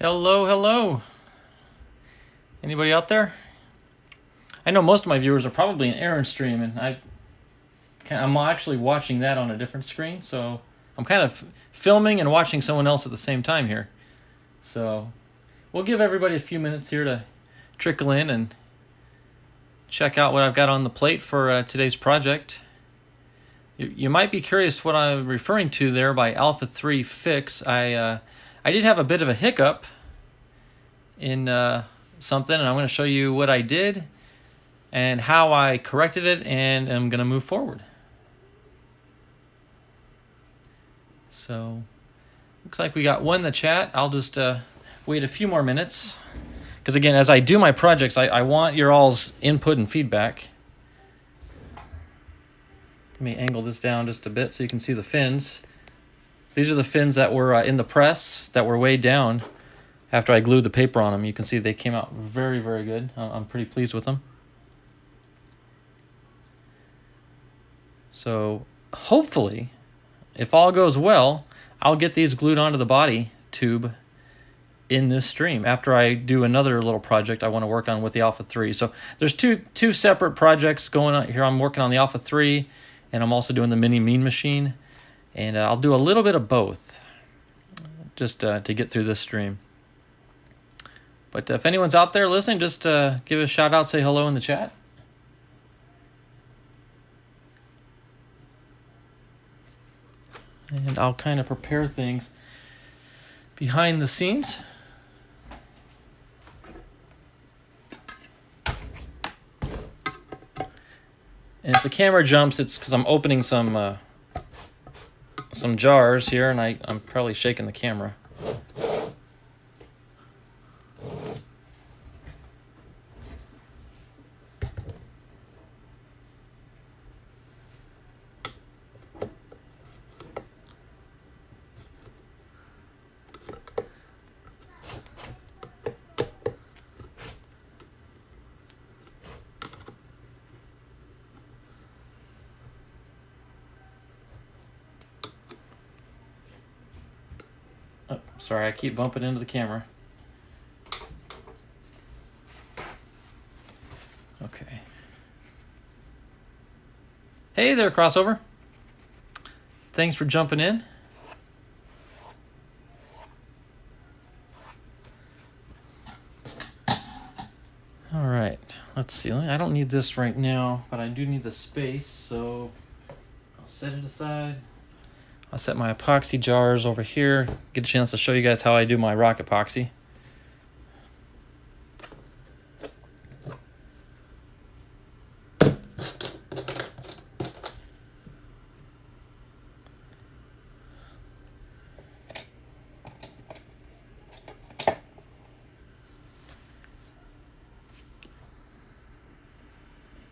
Hello, hello. Anybody out there? I know most of my viewers are probably in Aaron's stream, and I'm actually watching that on a different screen, so I'm kind of filming and watching someone else at the same time here. So we'll give everybody a few minutes here to trickle in and check out what I've got on the plate for today's project. You might be curious what I'm referring to there by Alpha 3 Fix. I did have a bit of a hiccup in something, and I'm going to show you what I did and how I corrected it, and I'm going to move forward. So looks like we got one in the chat. I'll just wait a few more minutes, because again, as I do my projects, I want your all's input and feedback. Let me angle this down just a bit so you can see the fins. These are the fins that were in the press that were weighed down after I glued the paper on them. You can see they came out very, very good. I'm pretty pleased with them. So hopefully, if all goes well, I'll get these glued onto the body tube in this stream after I do another little project I want to work on with the Alpha 3. So there's two separate projects going on here. I'm working on the Alpha 3, and I'm also doing the Mini Mean Machine. And I'll do a little bit of both just to get through this stream. But if anyone's out there listening, just give a shout out, say hello in the chat. And I'll kind of prepare things behind the scenes. And if the camera jumps, it's because I'm opening some jars here, and I'm probably shaking the camera. Oh, sorry, I keep bumping into the camera. Okay. Hey there, Crossover. Thanks for jumping in. All right, let's see. I don't need this right now, but I do need the space, so I'll set it aside. I'll set my epoxy jars over here. Get a chance to show you guys how I do my rock epoxy.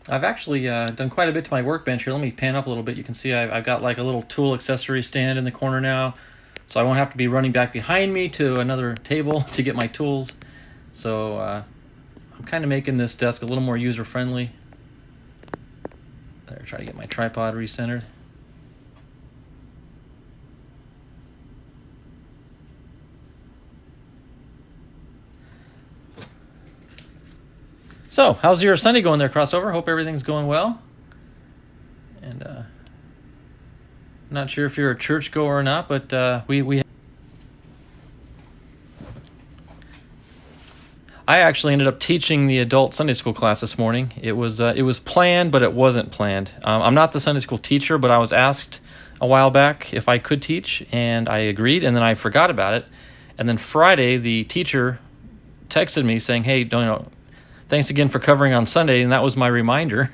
I've actually done quite a bit to my workbench here. Let me pan up a little bit. You can see I've got like a little tool accessory stand in the corner now, so I won't have to be running back behind me to another table to get my tools. So I'm kind of making this desk a little more user-friendly. There, try to get my tripod recentered. So, how's your Sunday going there, Crossover? Hope everything's going well. And not sure if you're a churchgoer or not, but we I actually ended up teaching the adult Sunday school class this morning. It was planned, but it wasn't planned. I'm not the Sunday school teacher, but I was asked a while back if I could teach, and I agreed, and then I forgot about it. And then Friday, the teacher texted me saying, "Hey, thanks again for covering on Sunday," and that was my reminder.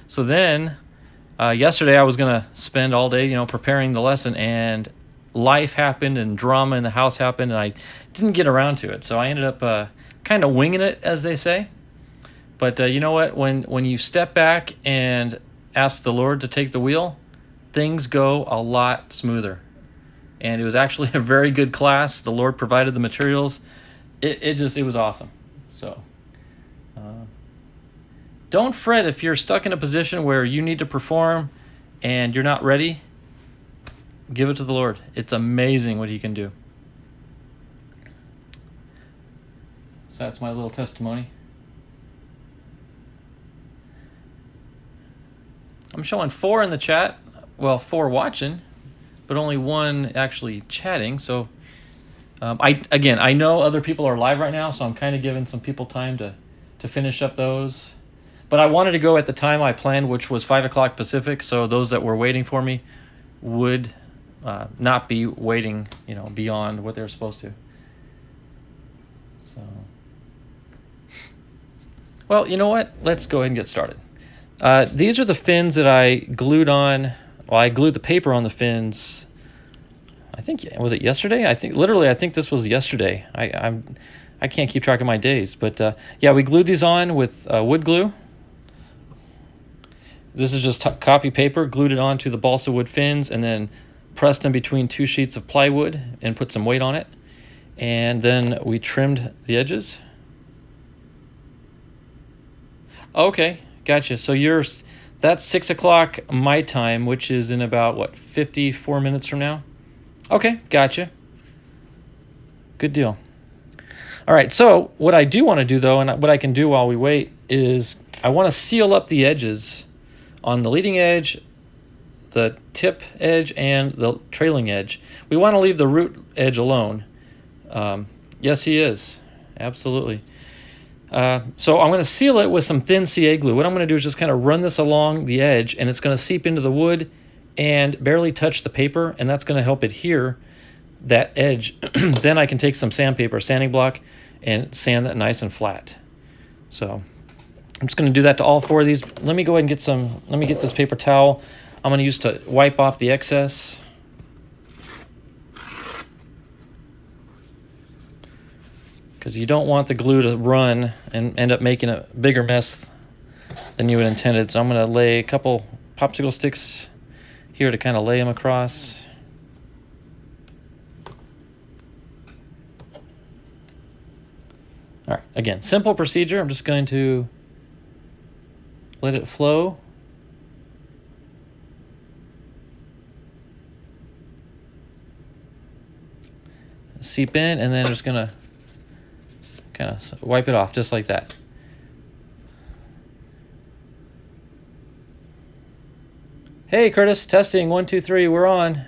So then, yesterday I was going to spend all day, preparing the lesson, and life happened and drama in the house happened, and I didn't get around to it. So I ended up kind of winging it, as they say. But you know what? When you step back and ask the Lord to take the wheel, things go a lot smoother. And it was actually a very good class. The Lord provided the materials. It was awesome. So don't fret if you're stuck in a position where you need to perform and you're not ready. Give it to the Lord. It's amazing what he can do. So that's my little testimony. I'm showing 4 in the chat. Well, 4 watching, but only 1 actually chatting. So I know other people are live right now, so I'm kind of giving some people time to finish up those. But I wanted to go at the time I planned, which was 5 o'clock Pacific, so those that were waiting for me would not be waiting, beyond what they're supposed to. So, well, you know what? Let's go ahead and get started. These are the fins that I glued on. Well, I glued the paper on the fins. I think, was it yesterday? I think this was yesterday. I can't keep track of my days, but yeah, we glued these on with wood glue. This is just copy paper, glued it onto the balsa wood fins, and then pressed them between 2 sheets of plywood and put some weight on it. And then we trimmed the edges. Okay, gotcha. So that's 6 o'clock my time, which is in about, 54 minutes from now? Okay, gotcha. Good deal. All right, so what I do want to do, though, and what I can do while we wait, is I want to seal up the edges on the leading edge, the tip edge, and the trailing edge. We want to leave the root edge alone. Yes, he is. Absolutely. So I'm going to seal it with some thin CA glue. What I'm going to do is just kind of run this along the edge, and it's going to seep into the wood and barely touch the paper, and that's going to help adhere that edge. Then I can take some sandpaper, sanding block, and sand that nice and flat. So I'm just going to do that to all 4 of these. Let me go ahead and let me get this paper towel I'm going to use to wipe off the excess. Because you don't want the glue to run and end up making a bigger mess than you had intended. So I'm going to lay a couple popsicle sticks here to kind of lay them across. All right, again, simple procedure. I'm just going to let it flow. Seep in, and then just going to kind of wipe it off just like that. Hey, Curtis, testing, 1, 2, 3, we're on.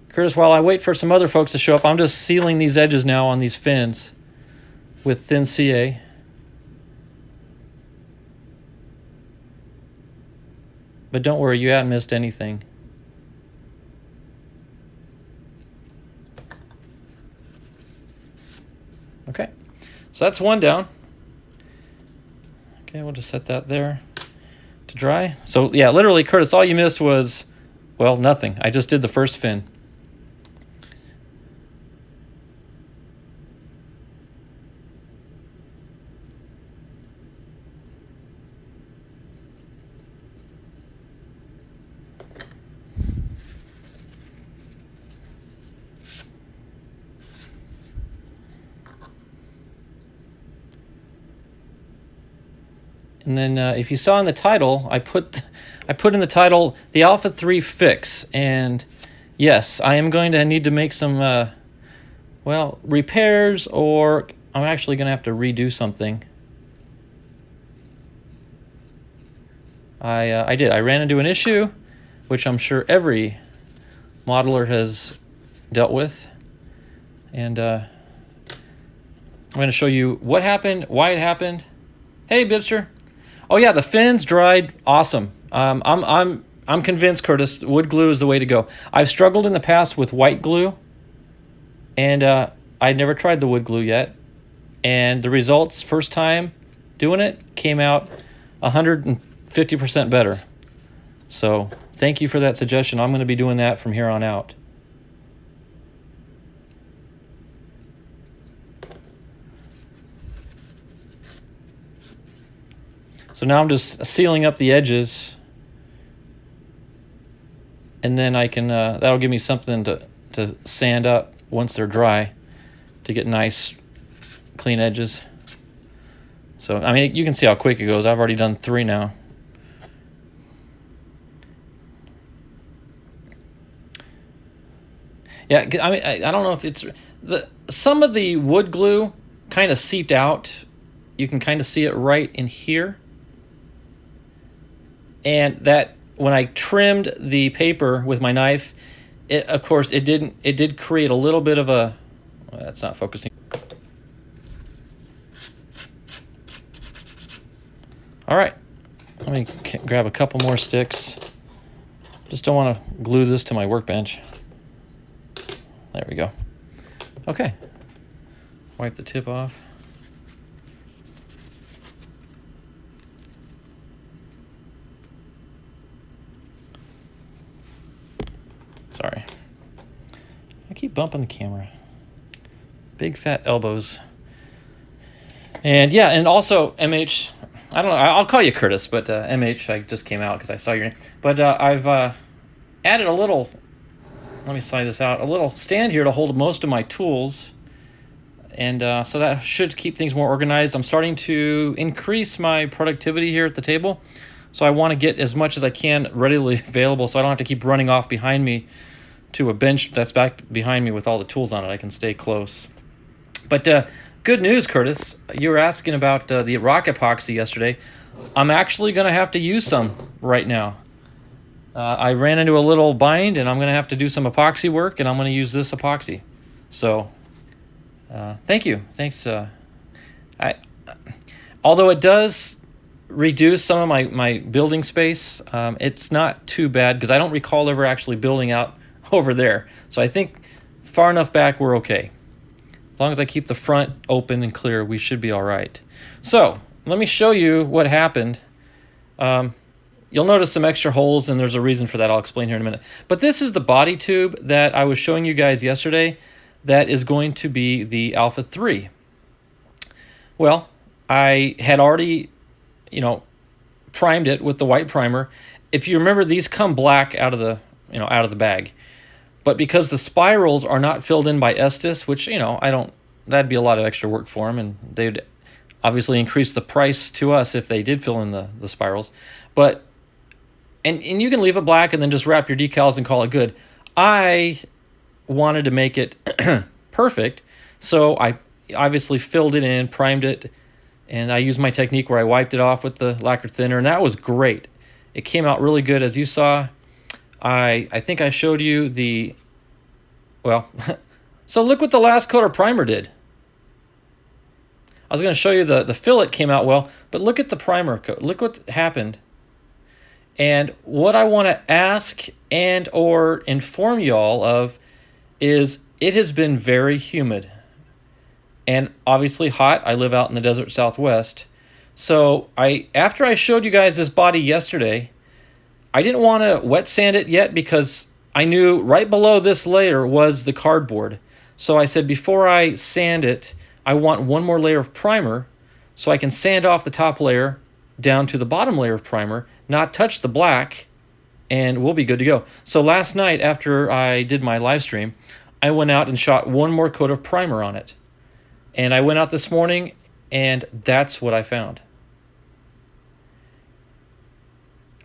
Curtis, while I wait for some other folks to show up, I'm just sealing these edges now on these fins with thin CA. But don't worry, you haven't missed anything. Okay, so that's 1 down. Okay, we'll just set that there to dry. So yeah, literally, Curtis, all you missed was, well, nothing. I just did the first fin. And then if you saw in the title, I put in the title, the Alpha 3 fix. And yes, I am going to need to make some, repairs, or I'm actually going to have to redo something. I did. I ran into an issue, which I'm sure every modeler has dealt with. And I'm going to show you what happened, why it happened. Hey, Bibster. Oh yeah, the fins dried awesome. I'm convinced, Curtis, wood glue is the way to go. I've struggled in the past with white glue, and I'd never tried the wood glue yet. And the results, first time doing it, came out 150% better. So thank you for that suggestion. I'm going to be doing that from here on out. So now I'm just sealing up the edges, and then I can, that'll give me something to sand up once they're dry to get nice, clean edges. So, I mean, you can see how quick it goes. I've already done 3 now. Yeah, I mean, I don't know if it's, some of the wood glue kind of seeped out. You can kind of see it right in here. And that when I trimmed the paper with my knife, of course it did create a little bit of a, well, that's not focusing. All right, let me grab a couple more sticks. Just don't want to glue this to my workbench. There we go. Okay, wipe the tip off. Sorry. I keep bumping the camera. Big fat elbows. And yeah, and also MH, I don't know, I'll call you Curtis, but MH, I just came out because I saw your name. But I've added a little, let me slide this out, a little stand here to hold most of my tools. And so that should keep things more organized. I'm starting to increase my productivity here at the table. So I want to get as much as I can readily available so I don't have to keep running off behind me to a bench that's back behind me with all the tools on it. I can stay close. But good news, Curtis. You were asking about the rock epoxy yesterday. I'm actually going to have to use some right now. I ran into a little bind, and I'm going to have to do some epoxy work, and I'm going to use this epoxy. So thank you. Thanks. Although it does reduce some of my building space, it's not too bad because I don't recall ever actually building out over there. So I think far enough back we're okay. As long as I keep the front open and clear, we should be all right. So let me show you what happened. You'll notice some extra holes, and there's a reason for that. I'll explain here in a minute. But this is the body tube that I was showing you guys yesterday that is going to be the Alpha 3. Well, I had already, primed it with the white primer. If you remember, these come black out of the bag. But because the spirals are not filled in by Estes, which, that'd be a lot of extra work for them, and they'd obviously increase the price to us if they did fill in the spirals. But, and you can leave it black and then just wrap your decals and call it good. I wanted to make it perfect, so I obviously filled it in, primed it, and I used my technique where I wiped it off with the lacquer thinner, and that was great. It came out really good, as you saw. I think I showed you the, well, so look what the last coat of primer did. I was going to show you the fillet came out well, but look at the primer coat. Look what happened. And what I want to ask and or inform y'all of is it has been very humid and obviously hot. I live out in the desert Southwest. So after I showed you guys this body yesterday, I didn't want to wet sand it yet because I knew right below this layer was the cardboard. So I said before I sand it, I want one more layer of primer so I can sand off the top layer down to the bottom layer of primer, not touch the black, and we'll be good to go. So last night after I did my live stream, I went out and shot one more coat of primer on it. And I went out this morning, and that's what I found.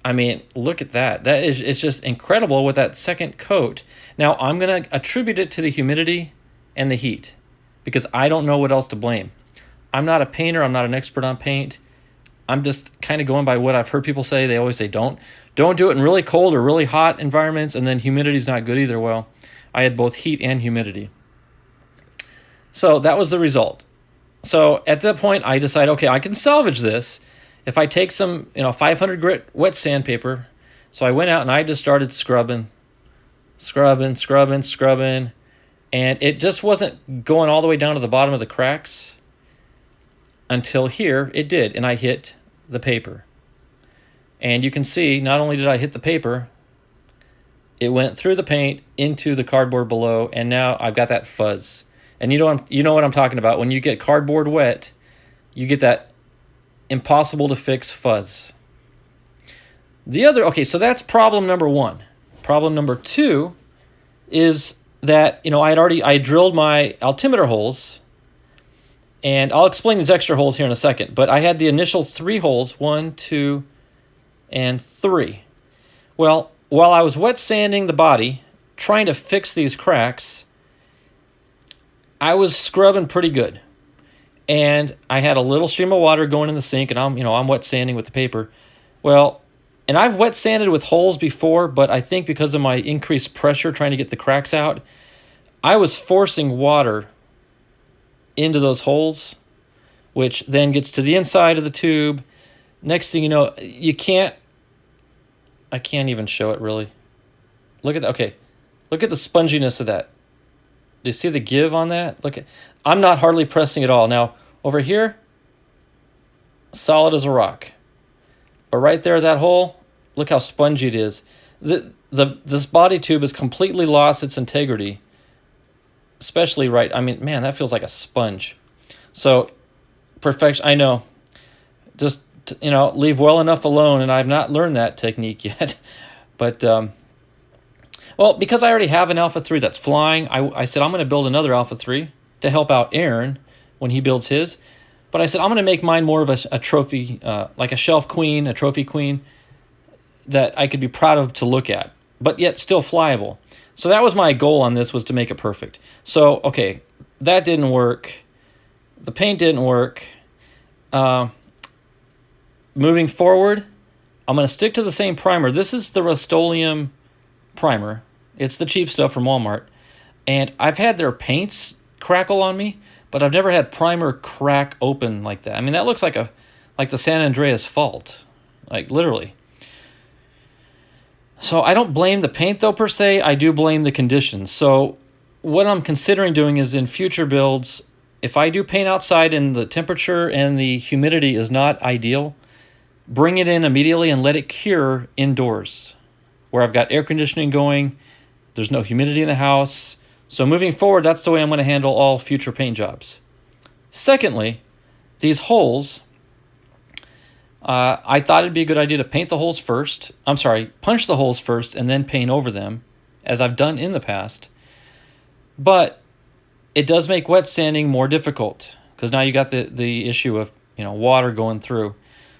I mean, look at that. It's just incredible with that second coat. Now, I'm going to attribute it to the humidity and the heat because I don't know what else to blame. I'm not a painter. I'm not an expert on paint. I'm just kind of going by what I've heard people say. They always say, don't do it in really cold or really hot environments, and then humidity's not good either. Well, I had both heat and humidity. So that was the result. So at that point, I decided, okay, I can salvage this if I take some 500 grit wet sandpaper. So I went out and I just started scrubbing, and it just wasn't going all the way down to the bottom of the cracks until here it did, and I hit the paper. And you can see, not only did I hit the paper, it went through the paint into the cardboard below, and now I've got that fuzz. And you know what I'm talking about. When you get cardboard wet, you get that impossible to fix fuzz. Okay, so that's problem number one. Problem number two is that, I drilled my altimeter holes, and I'll explain these extra holes here in a second, but I had the initial 3 holes, 1, 2, and 3. Well, while I was wet sanding the body, trying to fix these cracks, I was scrubbing pretty good. And I had a little stream of water going in the sink, and I'm wet sanding with the paper. Well, and I've wet sanded with holes before, but I think because of my increased pressure trying to get the cracks out, I was forcing water into those holes, which then gets to the inside of the tube. Next thing you know, I can't even show it really. Look at that. Okay. Look at the sponginess of that. Do you see the give on that? I'm not hardly pressing at all. Now, over here, solid as a rock. But right there, that hole, look how spongy it is. This body tube has completely lost its integrity. Especially man, that feels like a sponge. So, perfection, I know. Just, leave well enough alone, and I've not learned that technique yet. But, well, because I already have an Alpha 3 that's flying, I said I'm going to build another Alpha 3 to help out Aaron when he builds his. But I said I'm going to make mine more of a trophy, like a shelf queen, a trophy queen, that I could be proud of to look at, but yet still flyable. So that was my goal on this, was to make it perfect. So, okay, that didn't work. The paint didn't work. Moving forward, I'm going to stick to the same primer. This is the Rust-Oleum primer. It's the cheap stuff from Walmart. And I've had their paints crackle on me, but I've never had primer crack open like that. I mean, that looks like the San Andreas fault, like literally. So I don't blame the paint though per se, I do blame the conditions. So what I'm considering doing is in future builds, if I do paint outside and the temperature and the humidity is not ideal, bring it in immediately and let it cure indoors, where I've got air conditioning going, there's no humidity in the house. So moving forward, that's the way I'm going to handle all future paint jobs. Secondly, these holes, I thought it'd be a good idea to paint the holes first. Punch the holes first and then paint over them, as I've done in the past. But it does make wet sanding more difficult, because now you got the issue of water going through.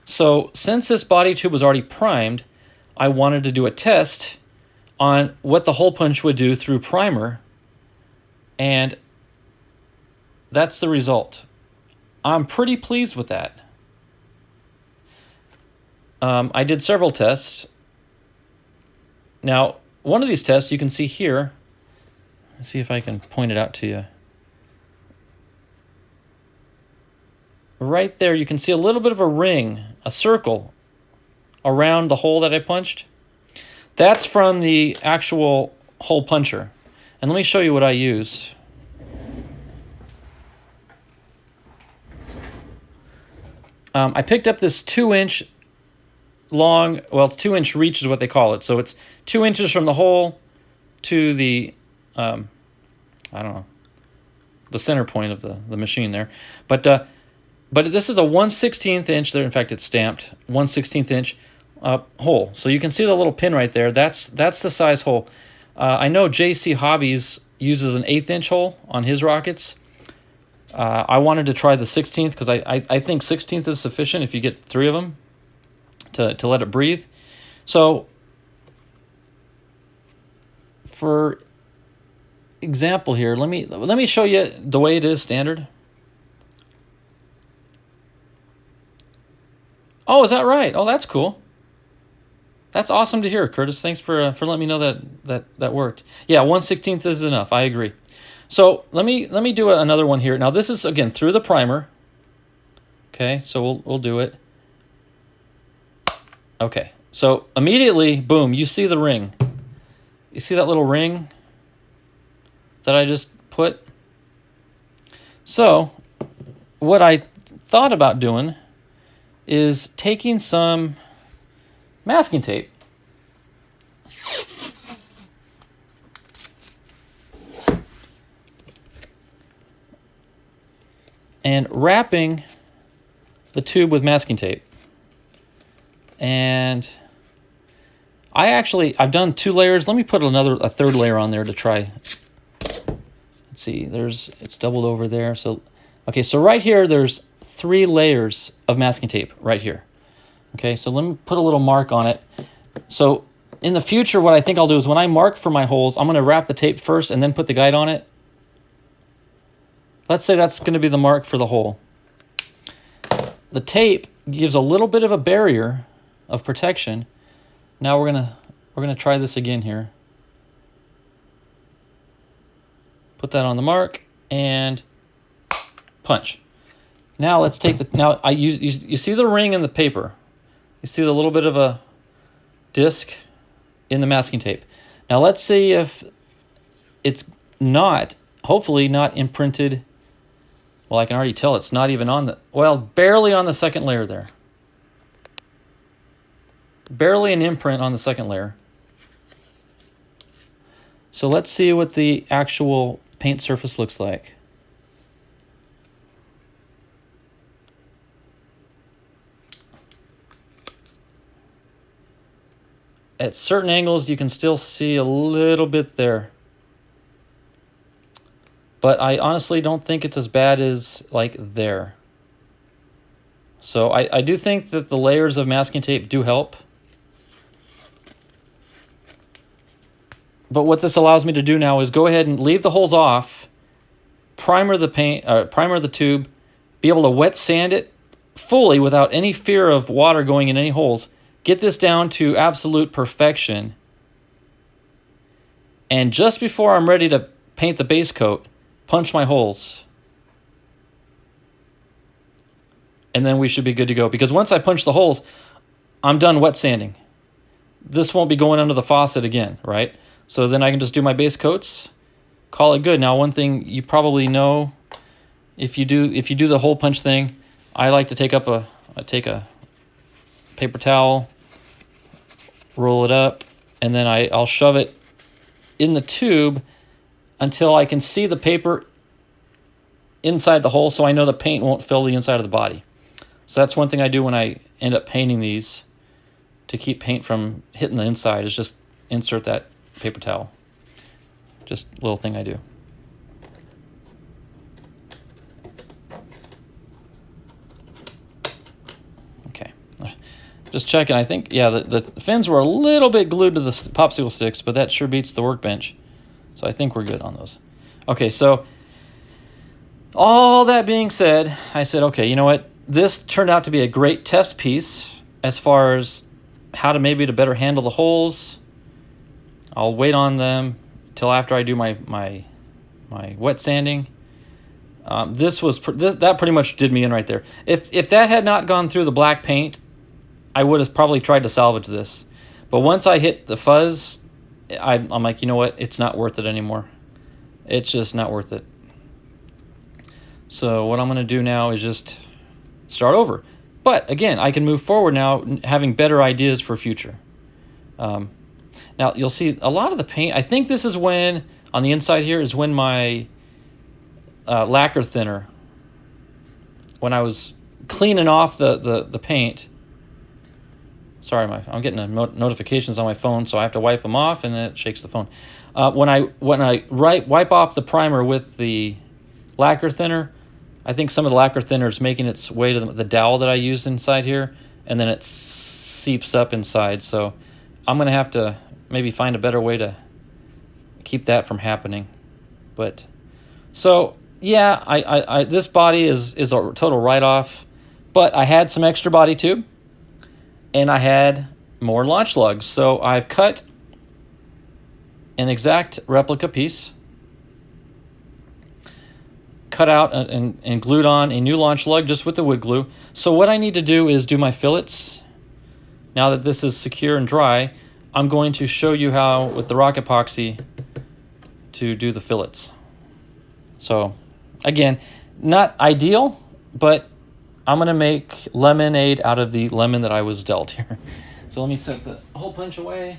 So since this body tube was already primed, I wanted to do a test on what the hole punch would do through primer, and that's the result. I'm pretty pleased with that. I did several tests. Now, one of these tests you can see here. Let's see if I can point it out to you. Right there, you can see a little bit of a ring, a circle, around the hole that I punched. That's from the actual hole puncher. And let me show you what I use. I picked up this 2-inch long, well, it's 2-inch reach is what they call it. So it's 2 inches from the hole to the, I don't know, the center point of the machine there. But this is a 1/16 inch, there, in fact it's stamped, 1/16 inch hole. So you can see the little pin right there. That's the size hole. I know JC Hobbies uses an 1/8 inch hole on his rockets. I wanted to try the 16th because I think 16th is sufficient if you get 3 of them to let it breathe. So for example here, let me show you the way it is standard. Oh, is that right? Oh, that's cool. That's awesome to hear, Curtis. Thanks for letting me know that worked. Yeah, 1/16 is enough. I agree. So let me do another one here. Now this is again through the primer. Okay, so we'll do it. Okay, so immediately, boom, you see the ring. You see that little ring that I just put? So what I thought about doing is taking some masking tape and wrapping the tube with masking tape. And I've done 2 layers. Let me put a third layer on there to try. Let's see, it's doubled over there. So, okay, so right here, there's 3 layers of masking tape right here. Okay, so let me put a little mark on it. So in the future, what I think I'll do is when I mark for my holes, I'm gonna wrap the tape first and then put the guide on it. Let's say that's going to be the mark for the hole. The tape gives a little bit of a barrier of protection. Now we're gonna try this again here. Put that on the mark and punch. Now let's take you see the ring in the paper. You see the little bit of a disc in the masking tape. Now let's see if it's not, hopefully not imprinted. Well, I can already tell it's not even on barely on the second layer there. Barely an imprint on the second layer. So let's see what the actual paint surface looks like. At certain angles, you can still see a little bit there. But I honestly don't think it's as bad as like there. So I do think that the layers of masking tape do help. But what this allows me to do now is go ahead and leave the holes off, primer the tube, be able to wet sand it fully without any fear of water going in any holes, get this down to absolute perfection. And just before I'm ready to paint the base coat, punch my holes. And then we should be good to go. Because once I punch the holes, I'm done wet sanding. This won't be going under the faucet again, right? So then I can just do my base coats, call it good. Now, one thing you probably know, if you do the hole punch thing, I like to take a paper towel, roll it up, and then I'll shove it in the tube until I can see the paper inside the hole, so I know the paint won't fill the inside of the body. So that's one thing I do when I end up painting these to keep paint from hitting the inside, is just insert that paper towel. Just a little thing I do. Okay. Just checking. I think, yeah, the fins were a little bit glued to the popsicle sticks, but that sure beats the workbench. So I think we're good on those. Okay, so all that being said, I said, okay, you know what? This turned out to be a great test piece as far as how to better handle the holes. I'll wait on them till after I do my wet sanding. That pretty much did me in right there. If that had not gone through the black paint, I would have probably tried to salvage this. But once I hit the fuzz, I'm like, you know what? It's not worth it anymore. It's just not worth it. So what I'm going to do now is just start over. But again, I can move forward now, having better ideas for future. Now you'll see a lot of the paint. I think this is when, on the inside here, is when my lacquer thinner, when I was cleaning off the paint. Sorry, I'm getting notifications on my phone, so I have to wipe them off, and then it shakes the phone. When I wipe off the primer with the lacquer thinner, I think some of the lacquer thinner is making its way to the dowel that I used inside here, and then it seeps up inside. So I'm going to have to maybe find a better way to keep that from happening. But so yeah, I this body is a total write-off, but I had some extra body tube, and I had more launch lugs. So I've cut an exact replica piece, cut out and glued on a new launch lug just with the wood glue. So what I need to do is do my fillets. Now that this is secure and dry, I'm going to show you how, with the rock epoxy, to do the fillets. So again, not ideal, but I'm going to make lemonade out of the lemon that I was dealt here. So let me set the hole punch away.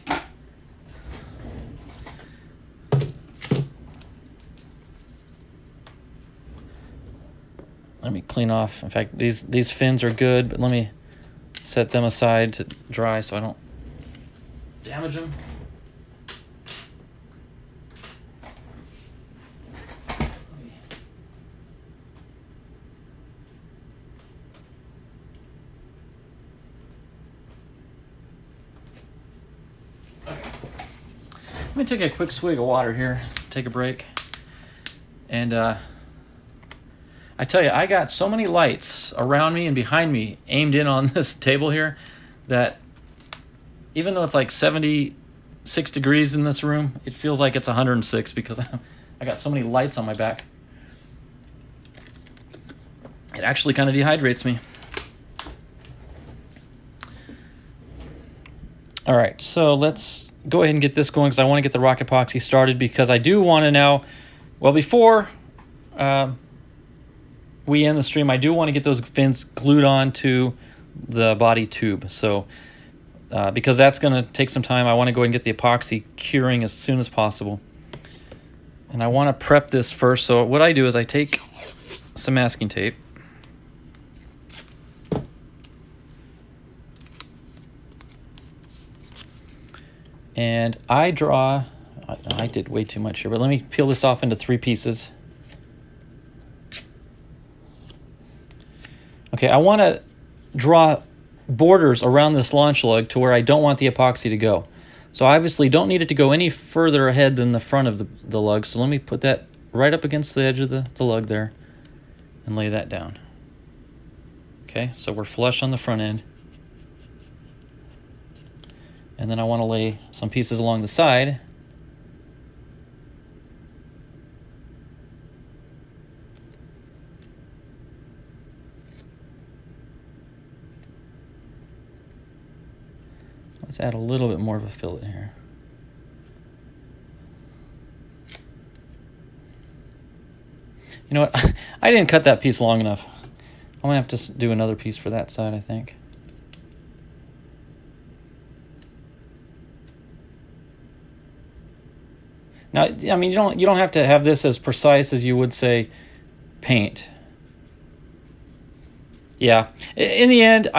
Let me clean off. In fact, these fins are good, but let me set them aside to dry so I don't damage them. Let me take a quick swig of water here, take a break, and I tell you, I got so many lights around me and behind me aimed in on this table here that even though it's like 76 degrees in this room, it feels like it's 106 because I got so many lights on my back. It actually kind of dehydrates me. All right, so let's go ahead and get this going because I want to get the rock epoxy started because I do want to now, well, before we end the stream, I do want to get those fins glued on to the body tube. So because that's going to take some time, I want to go ahead and get the epoxy curing as soon as possible. And I want to prep this first. So what I do is I take some masking tape. And I draw, I did way too much here, but let me peel this off into 3 pieces. Okay, I want to draw borders around this launch lug to where I don't want the epoxy to go. So I obviously don't need it to go any further ahead than the front of the lug. So let me put that right up against the edge of the lug there and lay that down. Okay, so we're flush on the front end. And then I want to lay some pieces along the side. Let's add a little bit more of a fillet here. You know what? I didn't cut that piece long enough. I'm going to have to do another piece for that side, I think. Now, I mean, you don't have to have this as precise as you would say paint. Yeah. In the end,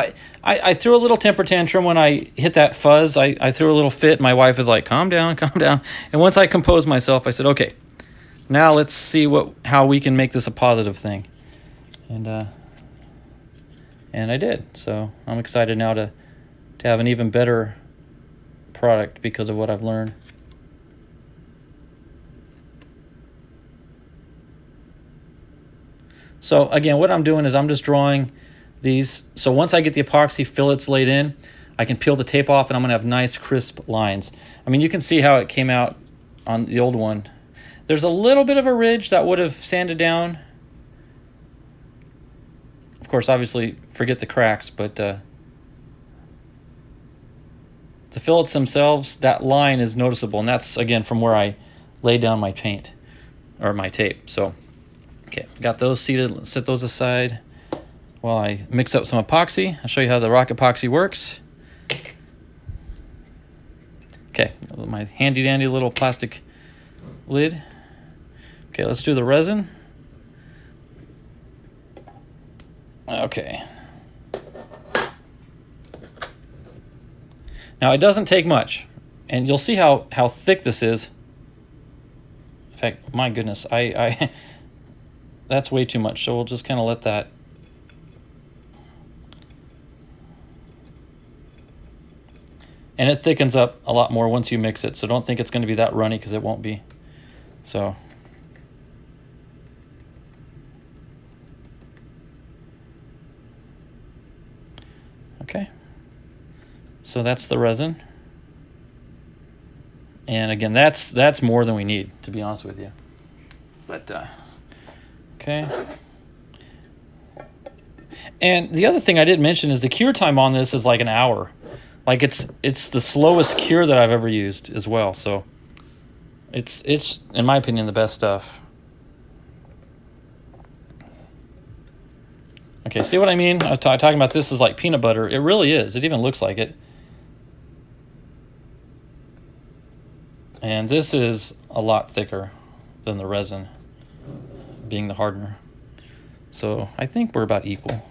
I threw a little temper tantrum when I hit that fuzz. I threw a little fit. My wife was like, calm down, calm down. And once I composed myself, I said, okay, now let's see how we can make this a positive thing. And I did. So I'm excited now to have an even better product because of what I've learned. So again, what I'm doing is I'm just drawing these. So once I get the epoxy fillets laid in, I can peel the tape off and I'm gonna have nice crisp lines. I mean, you can see how it came out on the old one. There's a little bit of a ridge that would have sanded down. Of course, obviously, forget the cracks, but the fillets themselves, that line is noticeable. And that's, again, from where I laid down my paint or my tape. So, okay, got those seated. Let's set those aside while I mix up some epoxy. I'll show you how the rock epoxy works. Okay, my handy dandy little plastic lid. Okay, let's do the resin. Okay. Now it doesn't take much, and you'll see how thick this is. In fact, my goodness, I that's way too much. So we'll just kind of let that. And it thickens up a lot more once you mix it. So don't think it's going to be that runny because it won't be. So. Okay. So that's the resin. And again, that's more than we need, to be honest with you. But, okay. And the other thing I didn't mention is the cure time on this is like an hour. Like it's the slowest cure that I've ever used as well. So it's in my opinion the best stuff. Okay, see what I mean? I was talking about this is like peanut butter. It really is. It even looks like it. And this is a lot thicker than the resin, being the hardener. So I think we're about equal.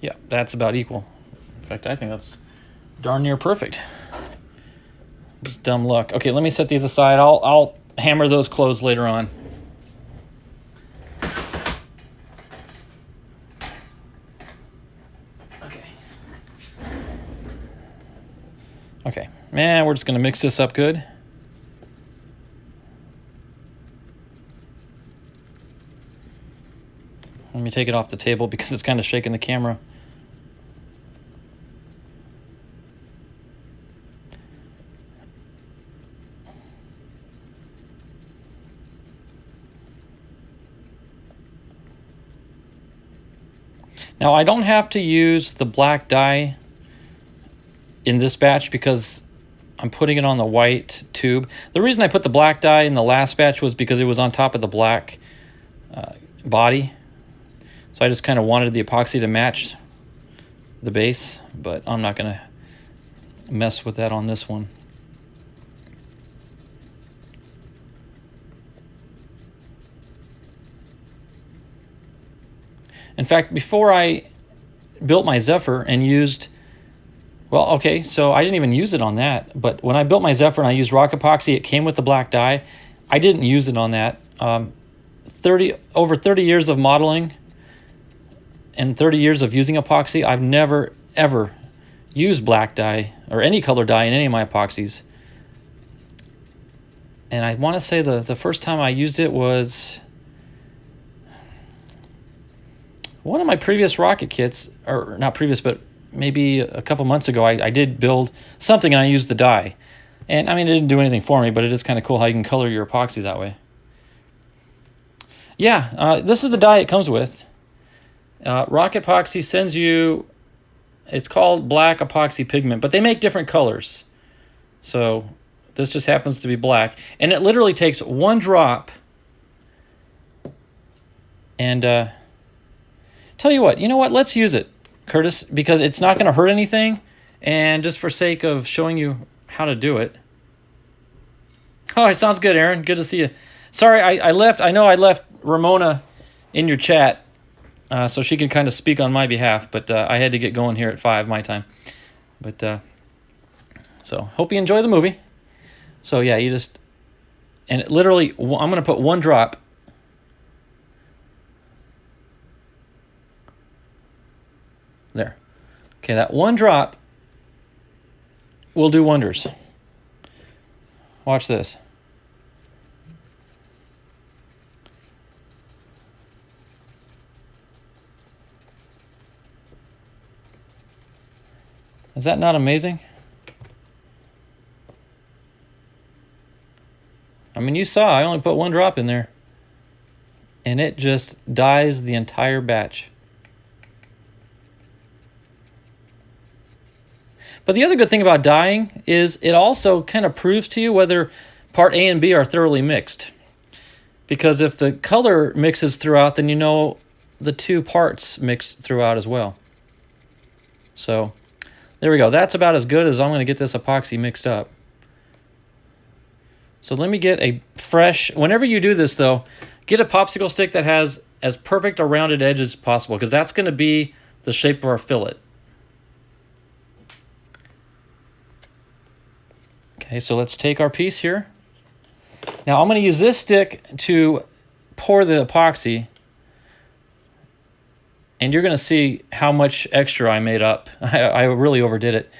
Yeah, that's about equal. In fact, I think that's darn near perfect. Just dumb luck. Okay, let me set these aside. I'll hammer those closed later on. Okay, Man, we're just going to mix this up good. Let me take it off the table because it's kind of shaking the camera. Now, I don't have to use the black dye in this batch because I'm putting it on the white tube. The reason I put the black dye in the last batch was because it was on top of the black body. So I just kind of wanted the epoxy to match the base, but I'm not going to mess with that on this one. In fact, before I built my Zephyr and used, well, okay, so I didn't even use it on that, but when I built my Zephyr and I used rock epoxy, it came with the black dye. I didn't use it on that. Over 30 years of modeling and 30 years of using epoxy, I've never, ever used black dye or any color dye in any of my epoxies. And I want to say the first time I used it was one of my previous rocket kits, or not previous, but maybe a couple months ago, I did build something and I used the dye. And I mean, it didn't do anything for me, but it is kind of cool how you can color your epoxy that way. Yeah, this is the dye it comes with. Rock Epoxy sends you, it's called black epoxy pigment, but they make different colors. So this just happens to be black. And it literally takes one drop. And tell you what, let's use it, Curtis, because it's not going to hurt anything. And just for sake of showing you how to do it. Oh, it sounds good, Aaron. Good to see you. Sorry, I know I left Ramona in your chat. So she can kind of speak on my behalf, but I had to get going here at 5 my time. But so hope you enjoy the movie. So yeah, you just, and it literally, I'm going to put one drop. There. Okay, that one drop will do wonders. Watch this. Is that not amazing? I mean, you saw, I only put one drop in there. And it just dyes the entire batch. But the other good thing about dyeing is it also kind of proves to you whether part A and B are thoroughly mixed. Because if the color mixes throughout, then you know the two parts mixed throughout as well. So there we go. That's about as good as I'm going to get this epoxy mixed up. So let me get a fresh, whenever you do this though, get a popsicle stick that has as perfect a rounded edge as possible, because that's going to be the shape of our fillet. Okay, so let's take our piece here. Now I'm going to use this stick to pour the epoxy, and you're going to see how much extra I made up. I really overdid it.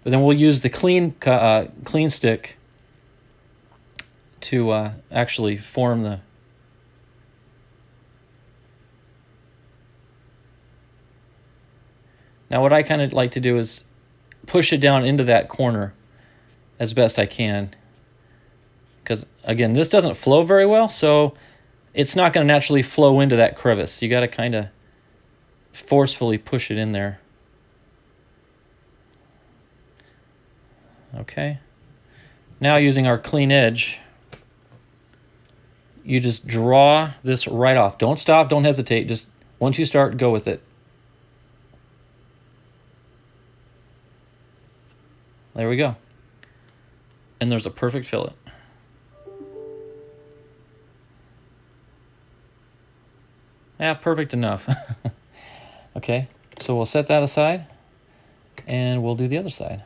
But then we'll use the clean stick to actually form the... Now what I kind of like to do is push it down into that corner as best I can. Because, again, this doesn't flow very well, so it's not going to naturally flow into that crevice. You got to kind of forcefully push it in there. Okay. Now using our clean edge, you just draw this right off. Don't stop, don't hesitate. Just once you start, go with it. There we go. And there's a perfect fillet. Yeah, perfect enough. Okay, so we'll set that aside, and we'll do the other side.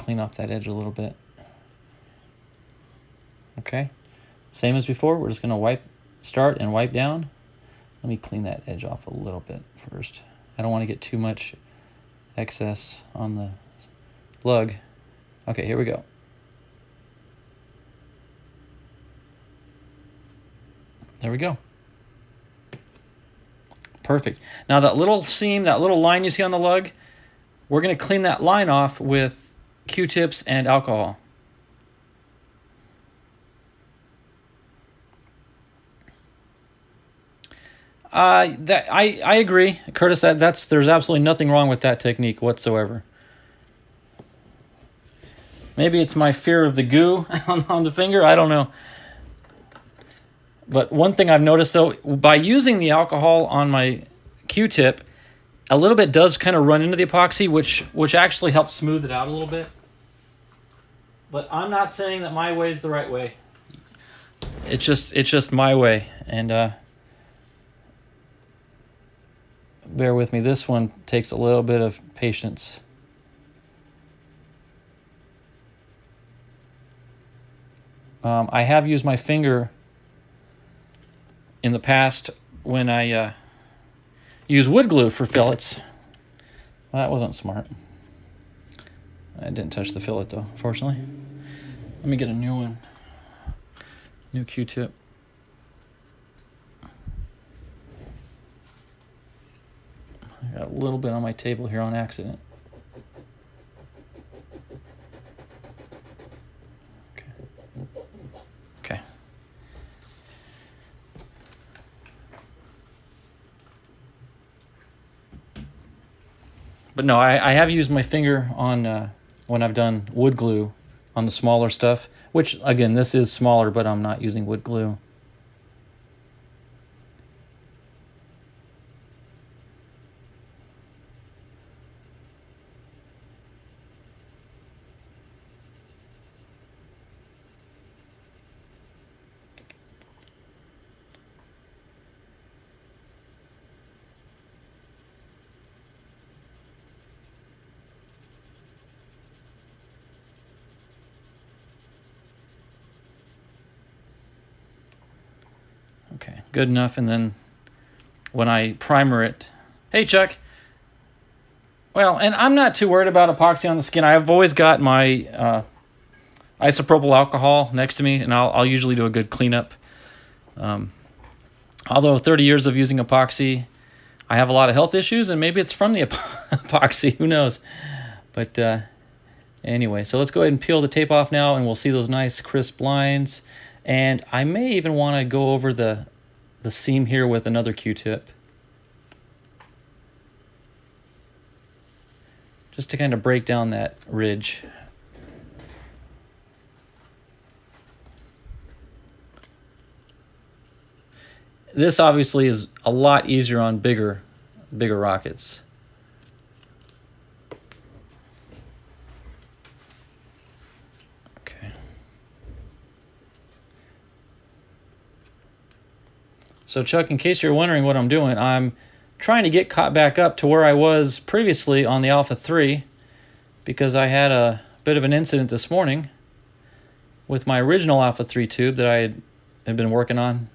clean off that edge a little bit. Okay, same as before, we're just gonna start and wipe down. Let me clean that edge off a little bit first. I don't want to get too much excess on the lug. Okay, here we go. There we go. Perfect. Now that little seam, that little line you see on the lug, we're going to clean that line off with Q-tips and alcohol. I agree, Curtis. There's absolutely nothing wrong with that technique whatsoever. Maybe it's my fear of the goo on the finger. I don't know. But one thing I've noticed, though, by using the alcohol on my Q-tip, a little bit does kind of run into the epoxy, which actually helps smooth it out a little bit. But I'm not saying that my way is the right way. It's just my way, and bear with me. This one takes a little bit of patience. I have used my finger in the past when I use wood glue for fillets. Well, that wasn't smart. I didn't touch the fillet though, fortunately. Let me get a new one. New Q-tip. I got a little bit on my table here on accident. Okay. But no, I have used my finger on when I've done wood glue on the smaller stuff, which, again, this is smaller, but I'm not using wood glue. Okay, good enough. And then when I primer it, hey Chuck. Well, and I'm not too worried about epoxy on the skin. I've always got my isopropyl alcohol next to me, and I'll usually do a good cleanup. Although 30 years of using epoxy, I have a lot of health issues, and maybe it's from the epoxy. Who knows? But anyway, so let's go ahead and peel the tape off now, and we'll see those nice crisp lines. And I may even want to go over the seam here with another Q-tip, just to kind of break down that ridge. This obviously is a lot easier on bigger rockets. So Chuck, in case you're wondering what I'm doing, I'm trying to get caught back up to where I was previously on the Alpha 3, because I had a bit of an incident this morning with my original Alpha 3 tube that I had been working on.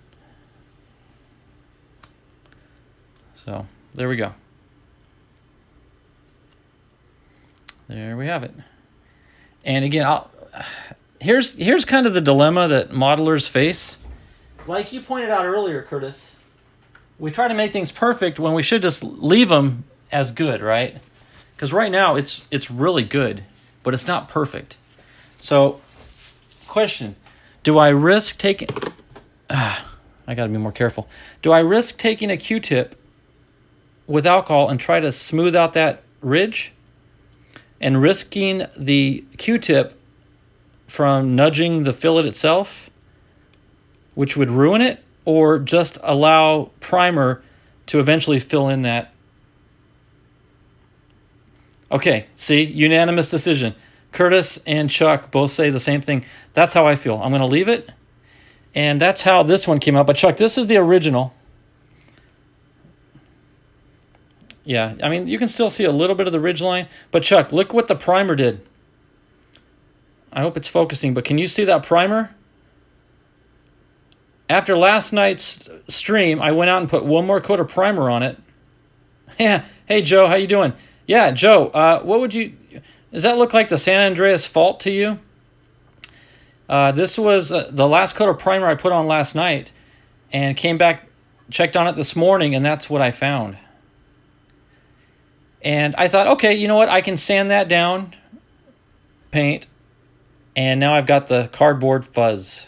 So there we go. There we have it. And again, here's kind of the dilemma that modelers face. Like you pointed out earlier, Curtis, we try to make things perfect when we should just leave them as good, right? Because right now it's really good, but it's not perfect. So, question, do I risk taking... I got to be more careful. Do I risk taking a Q-tip with alcohol and try to smooth out that ridge, and risking the Q-tip from nudging the fillet itself, which would ruin it, or just allow primer to eventually fill in that? Okay, see, unanimous decision. Curtis and Chuck both say the same thing. That's how I feel. I'm going to leave it, and that's how this one came out. But Chuck, this is the original. Yeah, I mean, you can still see a little bit of the ridge line, but Chuck, look what the primer did. I hope it's focusing, but can you see that primer? After last night's stream, I went out and put one more coat of primer on it. Yeah. Hey, Joe, how you doing? Yeah, Joe, what would you... Does that look like the San Andreas Fault to you? This was the last coat of primer I put on last night, and came back, checked on it this morning, and that's what I found. And I thought, okay, you know what? I can sand that down, paint, and now I've got the cardboard fuzz.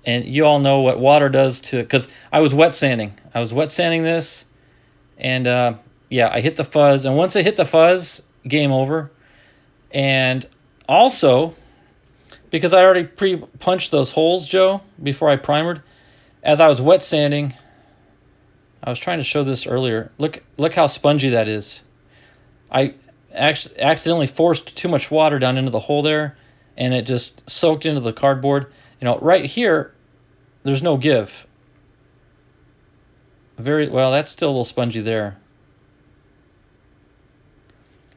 And you all know what water does to... Because I was wet sanding. I was wet sanding this, and yeah, I hit the fuzz. And once I hit the fuzz, game over. And also, because I already pre-punched those holes, Joe, before I primered, as I was wet sanding... I was trying to show this earlier. Look how spongy that is. I accidentally forced too much water down into the hole there, and it just soaked into the cardboard. You know, right here, there's no give. Very well, that's still a little spongy there.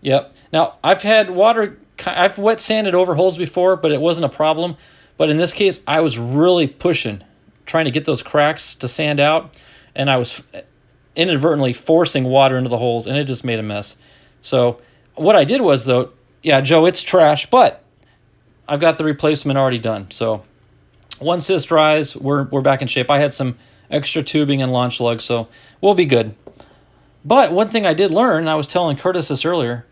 Yep. Now, I've wet sanded over holes before, but it wasn't a problem. But in this case, I was really pushing, trying to get those cracks to sand out. And I was inadvertently forcing water into the holes, and it just made a mess. So what I did was, though, yeah, Joe, it's trash, but I've got the replacement already done. So once this dries, we're back in shape. I had some extra tubing and launch lugs, so we'll be good. But one thing I did learn, and I was telling Curtis this earlier,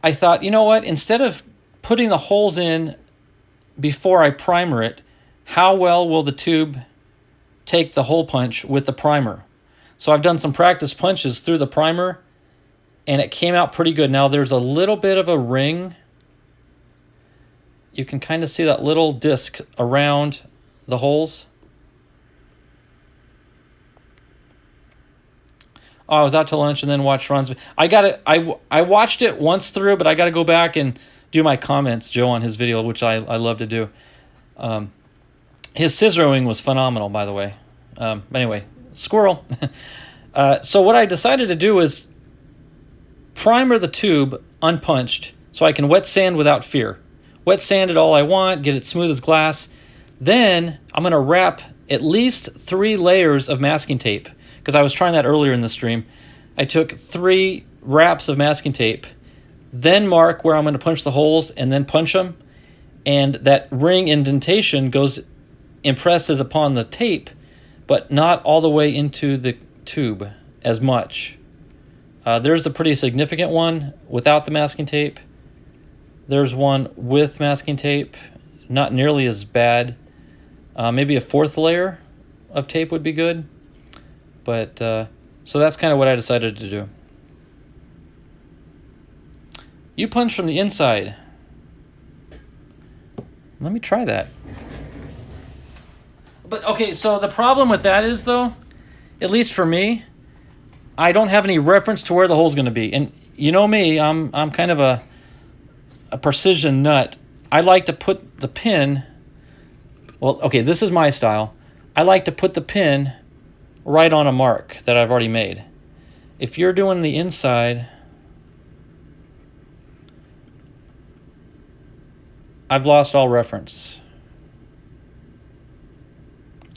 I thought, you know what? Instead of putting the holes in before I primer it, how well will the tube take the hole punch with the primer? So I've done some practice punches through the primer, and it came out pretty good. Now there's a little bit of a ring. You can kind of see that little disc around the holes. Oh, I was out to lunch and then watched runs. I watched it once through, but I got to go back and do my comments, Joe, on his video, which I love to do. His scissoring was phenomenal, by the way. But anyway, squirrel. So what I decided to do is primer the tube unpunched so I can wet sand without fear. Wet sand it all I want, get it smooth as glass. Then I'm going to wrap at least 3 layers of masking tape, because I was trying that earlier in the stream. I took 3 wraps of masking tape, then mark where I'm going to punch the holes, and then punch them. And that ring indentation impresses upon the tape, but not all the way into the tube as much. There's a pretty significant one without the masking tape. There's one with masking tape, not nearly as bad. Maybe a 4th layer of tape would be good. But so that's kind of what I decided to do. You punch from the inside. Let me try that. But okay, so the problem with that is, though, at least for me, I don't have any reference to where the hole's going to be. And you know me, I'm kind of a precision nut. I like to put the pin, well, okay, this is my style. I like to put the pin right on a mark that I've already made. If you're doing the inside, I've lost all reference.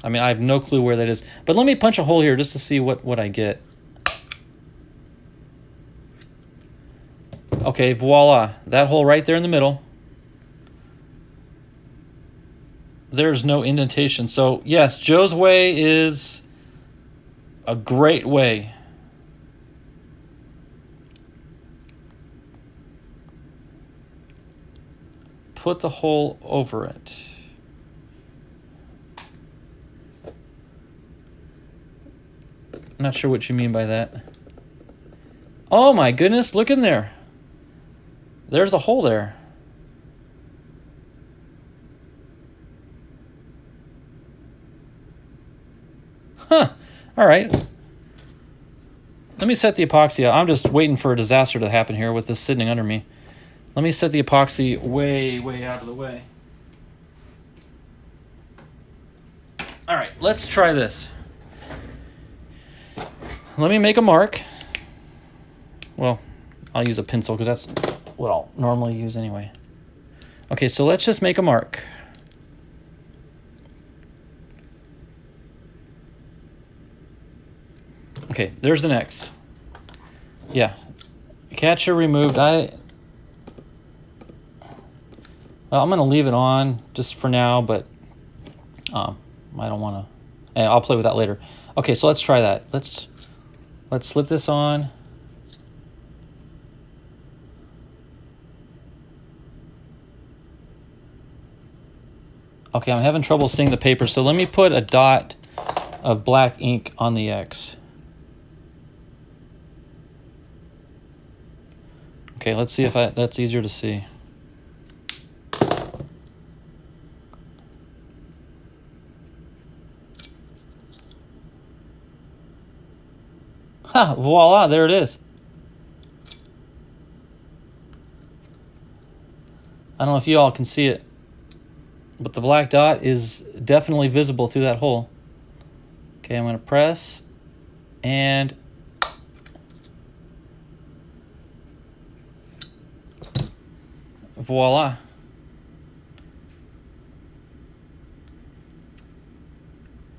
I mean, I have no clue where that is. But let me punch a hole here just to see what I get. Okay, voila. That hole right there in the middle. There's no indentation. So, yes, Joe's way is a great way. Put the hole over it. I'm not sure what you mean by that. Oh my goodness, look in there. There's a hole there. Huh. All right. Let me set the epoxy out. I'm just waiting for a disaster to happen here with this sitting under me. Let me set the epoxy way, way out of the way. All right, let's try this. Let me make a mark. Well, I'll use a pencil because that's what I'll normally use anyway. Okay, so let's just make a mark. Okay, there's an X. Yeah. Catcher removed. Well, I'm going to leave it on just for now, but I don't want to. I'll play with that later. Okay, so let's try that. Let's slip this on. Okay, I'm having trouble seeing the paper, so let me put a dot of black ink on the X. Okay, let's see if that's easier to see. Ha, voila, there it is. I don't know if you all can see it, but the black dot is definitely visible through that hole. Okay, I'm going to press, and voila.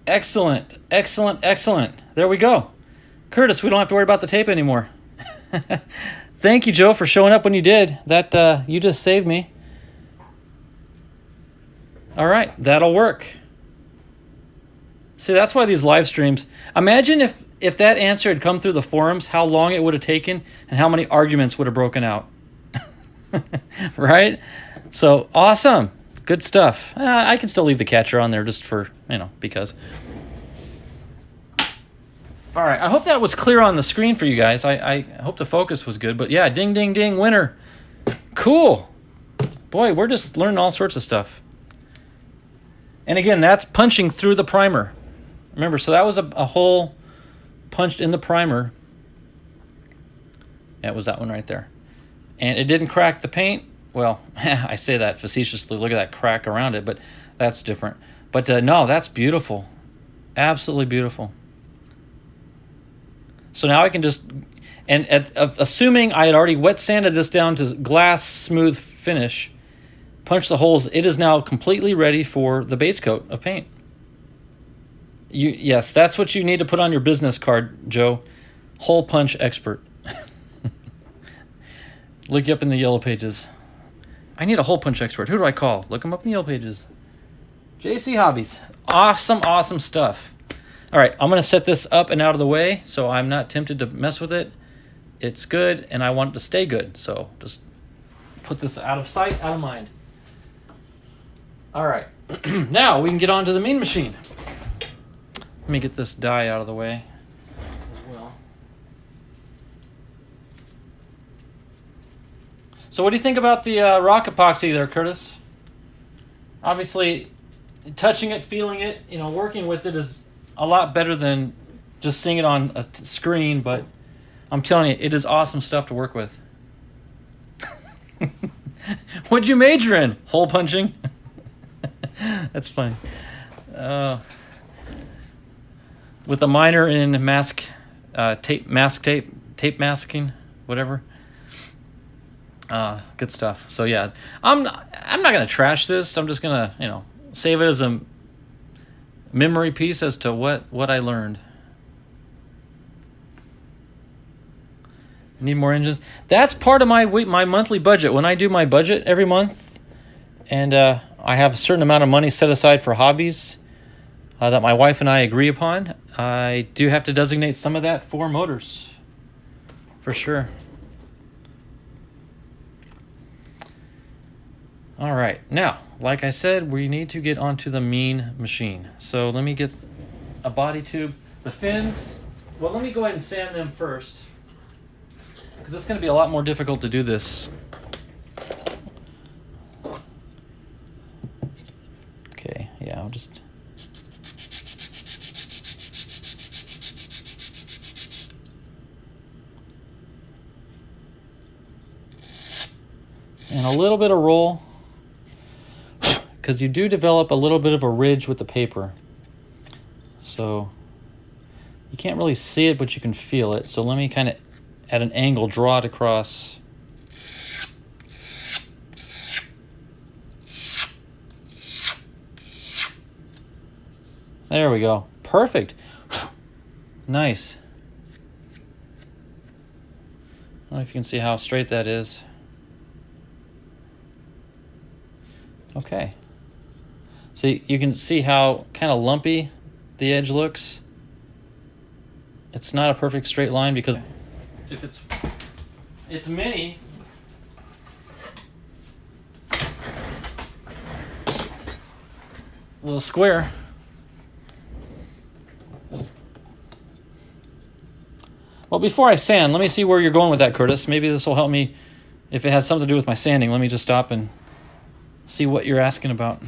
Excellent, excellent, excellent. There we go. Curtis, we don't have to worry about the tape anymore. Thank you, Joe, for showing up when you did. That you just saved me. All right, that'll work. See, that's why these live streams. Imagine if that answer had come through the forums, how long it would have taken and how many arguments would have broken out. Right? So, awesome. Good stuff. I can still leave the catcher on there just for, because. All right, I hope that was clear on the screen for you guys. I hope the focus was good. But yeah, ding, ding, ding, winner. Cool. Boy, we're just learning all sorts of stuff. And again, that's punching through the primer. Remember, so that was a hole punched in the primer. Yeah, it was that one right there. And it didn't crack the paint. Well, I say that facetiously. Look at that crack around it, but that's different. But no, that's beautiful. Absolutely beautiful. So now I can just, assuming I had already wet sanded this down to glass smooth finish, punch the holes, it is now completely ready for the base coat of paint. Yes, that's what you need to put on your business card, Joe. Hole punch expert. Look you up in the yellow pages. I need a hole punch expert. Who do I call? Look them up in the yellow pages. JC Hobbies. Awesome, awesome stuff. All right, I'm going to set this up and out of the way so I'm not tempted to mess with it. It's good, and I want it to stay good. So just put this out of sight, out of mind. All right, now we can get on to the mean machine. Let me get this die out of the way as well. So what do you think about the rock epoxy there, Curtis? Obviously, touching it, feeling it, working with it is a lot better than just seeing it on a screen, but I'm telling you, it is awesome stuff to work with. What'd you major in? Hole punching? That's funny. With a minor in tape masking, whatever. Good stuff. So yeah, I'm not gonna trash this. I'm just gonna save it as a memory piece as to what I learned. Need more engines. That's part of my monthly budget. When I do my budget every month, and I have a certain amount of money set aside for hobbies that my wife and I agree upon, I do have to designate some of that for motors, for sure. All right, now, like I said, we need to get onto the mean machine. So let me get a body tube. The fins, well, let me go ahead and sand them first, because it's going to be a lot more difficult to do this. Okay, yeah, I'll just... And a little bit of roll, because you do develop a little bit of a ridge with the paper. So you can't really see it, but you can feel it. So let me kind of, at an angle, draw it across. There we go. Perfect. Nice. I don't know if you can see how straight that is. Okay. So you can see how kind of lumpy the edge looks. It's not a perfect straight line because if it's mini, little square. Well, before I sand, let me see where you're going with that, Curtis. Maybe this will help me if it has something to do with my sanding. Let me just stop and see what you're asking about.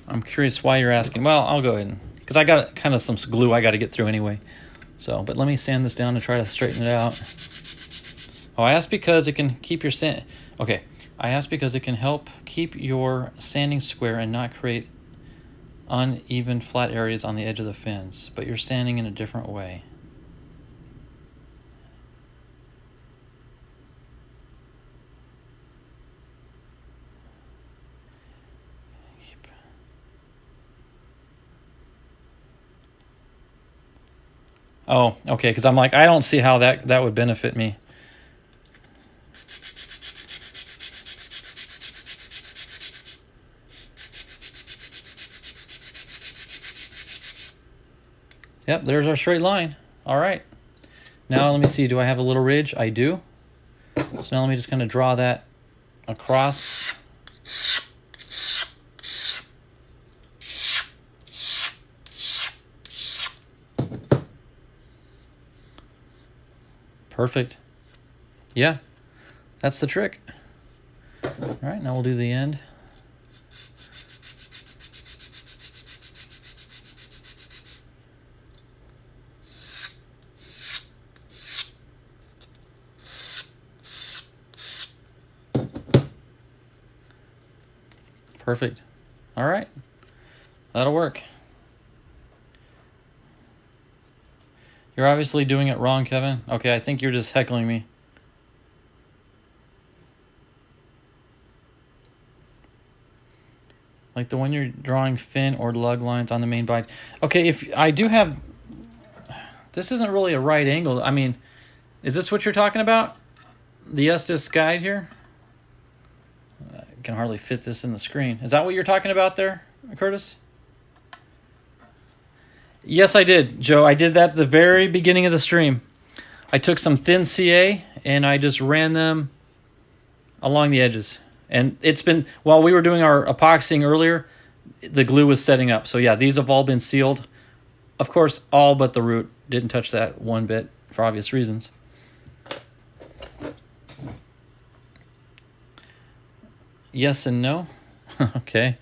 I'm curious why you're asking. Well, I'll go ahead because I got kind of some glue I got to get through anyway. So, but let me sand this down and try to straighten it out. Oh, I asked because it can keep your sand. Okay, I asked because it can help keep your sanding square and not create uneven flat areas on the edge of the fins, but you're sanding in a different way. Oh, okay, because I'm like, I don't see how that would benefit me. Yep, there's our straight line. All right. Now let me see, do I have a little ridge? I do. So now let me just kind of draw that across. Perfect. Yeah, that's the trick. All right, now we'll do the end. Perfect. All right, that'll work. You're obviously doing it wrong, Kevin. Okay, I think you're just heckling me. Like the one you're drawing fin or lug lines on the main bite. Okay, if I do have... This isn't really a right angle. I mean, is this what you're talking about? The Estes guide here? I can hardly fit this in the screen. Is that what you're talking about there, Curtis? Yes, I did, Joe. I did that at the very beginning of the stream. I took some thin CA and I just ran them along the edges. And it's been, while we were doing our epoxying earlier, the glue was setting up. So yeah, these have all been sealed. Of course, all but the root. Didn't touch that one bit for obvious reasons. Yes and no. Okay.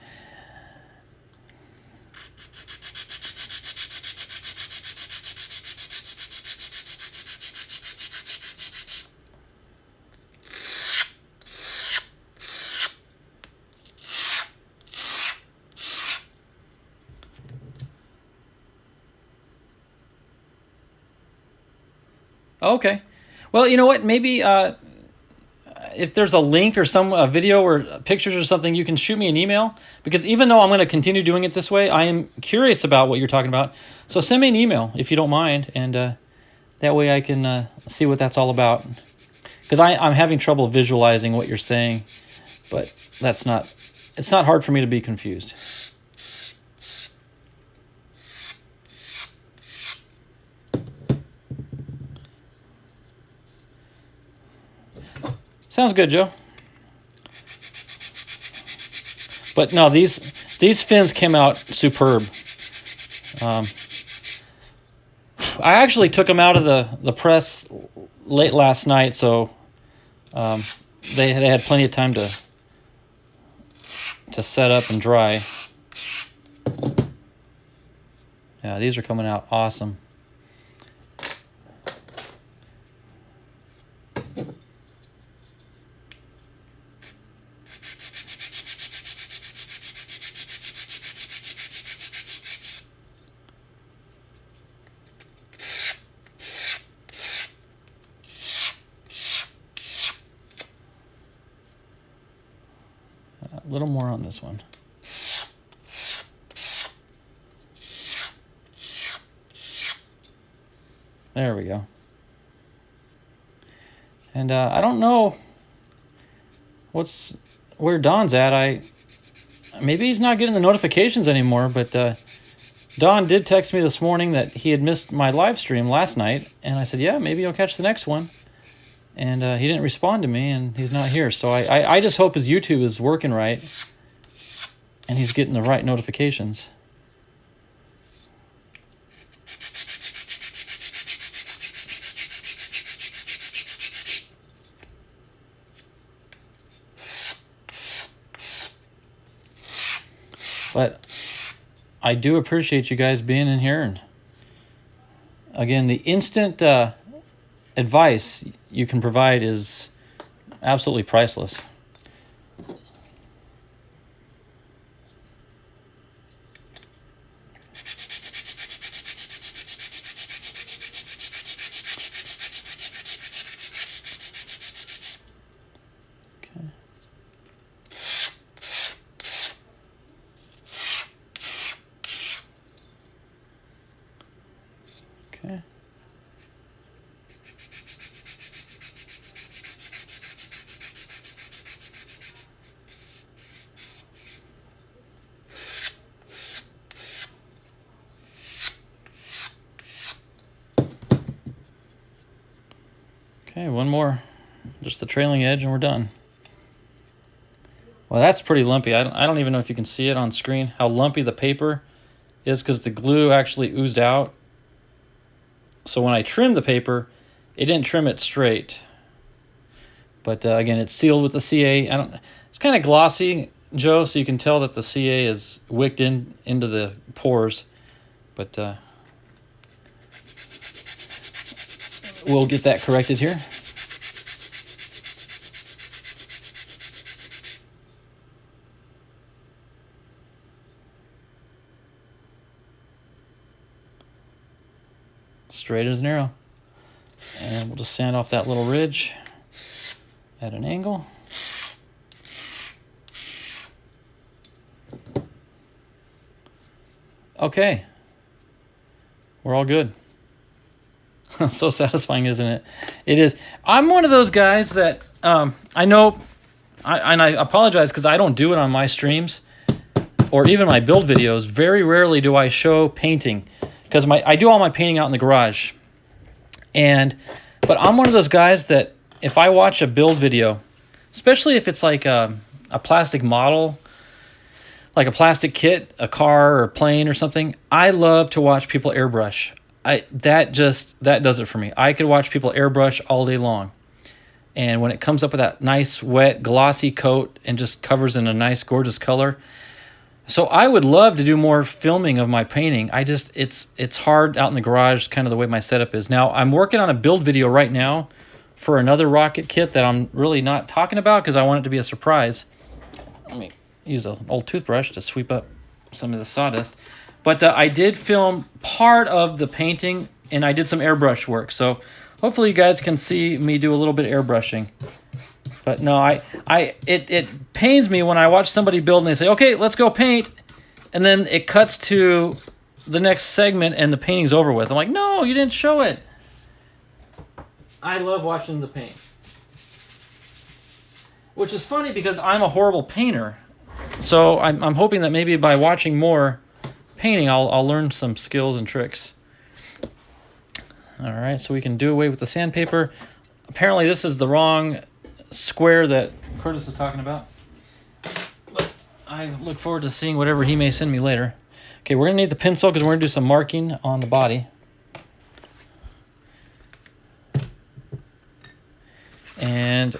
Okay. Well, you know what? Maybe if there's a link or some video or pictures or something, you can shoot me an email. Because even though I'm going to continue doing it this way, I am curious about what you're talking about. So send me an email if you don't mind. And that way I can see what that's all about. Because I'm having trouble visualizing what you're saying. But that's not... It's not hard for me to be confused. Sounds good, Joe. But no, these fins came out superb. I actually took them out of the press late last night, so they had plenty of time to set up and dry. Yeah, these are coming out awesome. A little more on this one. There we go. And I don't know where Don's at. Maybe he's not getting the notifications anymore, but Don did text me this morning that he had missed my live stream last night, and I said, yeah, maybe he'll catch the next one. And he didn't respond to me, and he's not here. So I just hope his YouTube is working right, and he's getting the right notifications. But I do appreciate you guys being in here. And again, the instant advice you can provide is absolutely priceless. Okay. Okay, one more. Just the trailing edge and we're done. Well, that's pretty lumpy. I don't even know if you can see it on screen, how lumpy the paper is, because the glue actually oozed out. So when I trimmed the paper, it didn't trim it straight. But again, it's sealed with the CA. It's kind of glossy, Joe, so you can tell that the CA is wicked into the pores. But we'll get that corrected here. Straight as an arrow. And we'll just sand off that little ridge at an angle. Okay. We're all good. So satisfying, isn't it? It is. I'm one of those guys that I know, and I apologize because I don't do it on my streams or even my build videos. Very rarely do I show painting, because I do all my painting out in the garage. But I'm one of those guys that if I watch a build video, especially if it's like a plastic model, like a plastic kit, a car or a plane or something, I love to watch people airbrush. That does it for me. I could watch people airbrush all day long. And when it comes up with that nice, wet, glossy coat and just covers in a nice, gorgeous color. So I would love to do more filming of my painting. It's hard out in the garage, kind of the way my setup is. Now, I'm working on a build video right now for another rocket kit that I'm really not talking about because I want it to be a surprise. Let me use an old toothbrush to sweep up some of the sawdust. But I did film part of the painting, and I did some airbrush work. So hopefully you guys can see me do a little bit of airbrushing. But no, it pains me when I watch somebody build and they say, okay, let's go paint. And then it cuts to the next segment and the painting's over with. I'm like, no, you didn't show it. I love watching the paint. Which is funny because I'm a horrible painter. So I'm hoping that maybe by watching more painting, I'll learn some skills and tricks. All right, so we can do away with the sandpaper. Apparently this is the wrong square that Curtis is talking about. But I look forward to seeing whatever he may send me later. Okay, we're going to need the pencil because we're going to do some marking on the body. And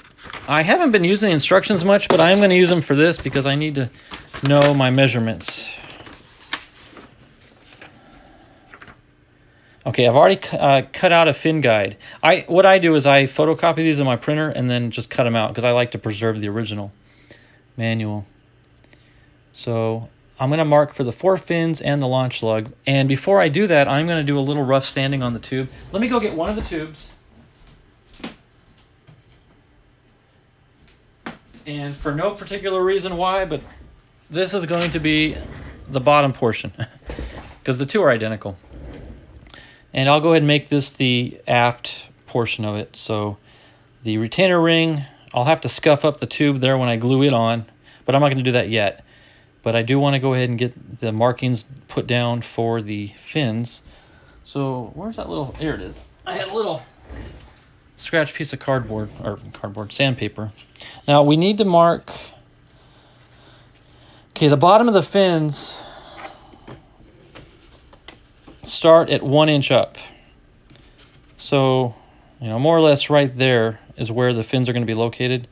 I haven't been using the instructions much, but I am going to use them for this because I need to know my measurements. Okay, I've already cut out a fin guide. What I do is I photocopy these in my printer and then just cut them out because I like to preserve the original manual. So I'm going to mark for the 4 fins and the launch lug. And before I do that, I'm going to do a little rough sanding on the tube. Let me go get one of the tubes. And for no particular reason why, but this is going to be the bottom portion because the two are identical. And I'll go ahead and make this the aft portion of it. So the retainer ring, I'll have to scuff up the tube there when I glue it on, but I'm not going to do that yet. But I do want to go ahead and get the markings put down for the fins. So where's that little, here it is. I had a little scratch piece of sandpaper. Now we need to mark, okay, the bottom of the fins start at 1 inch up. So, more or less right there is where the fins are going to be located.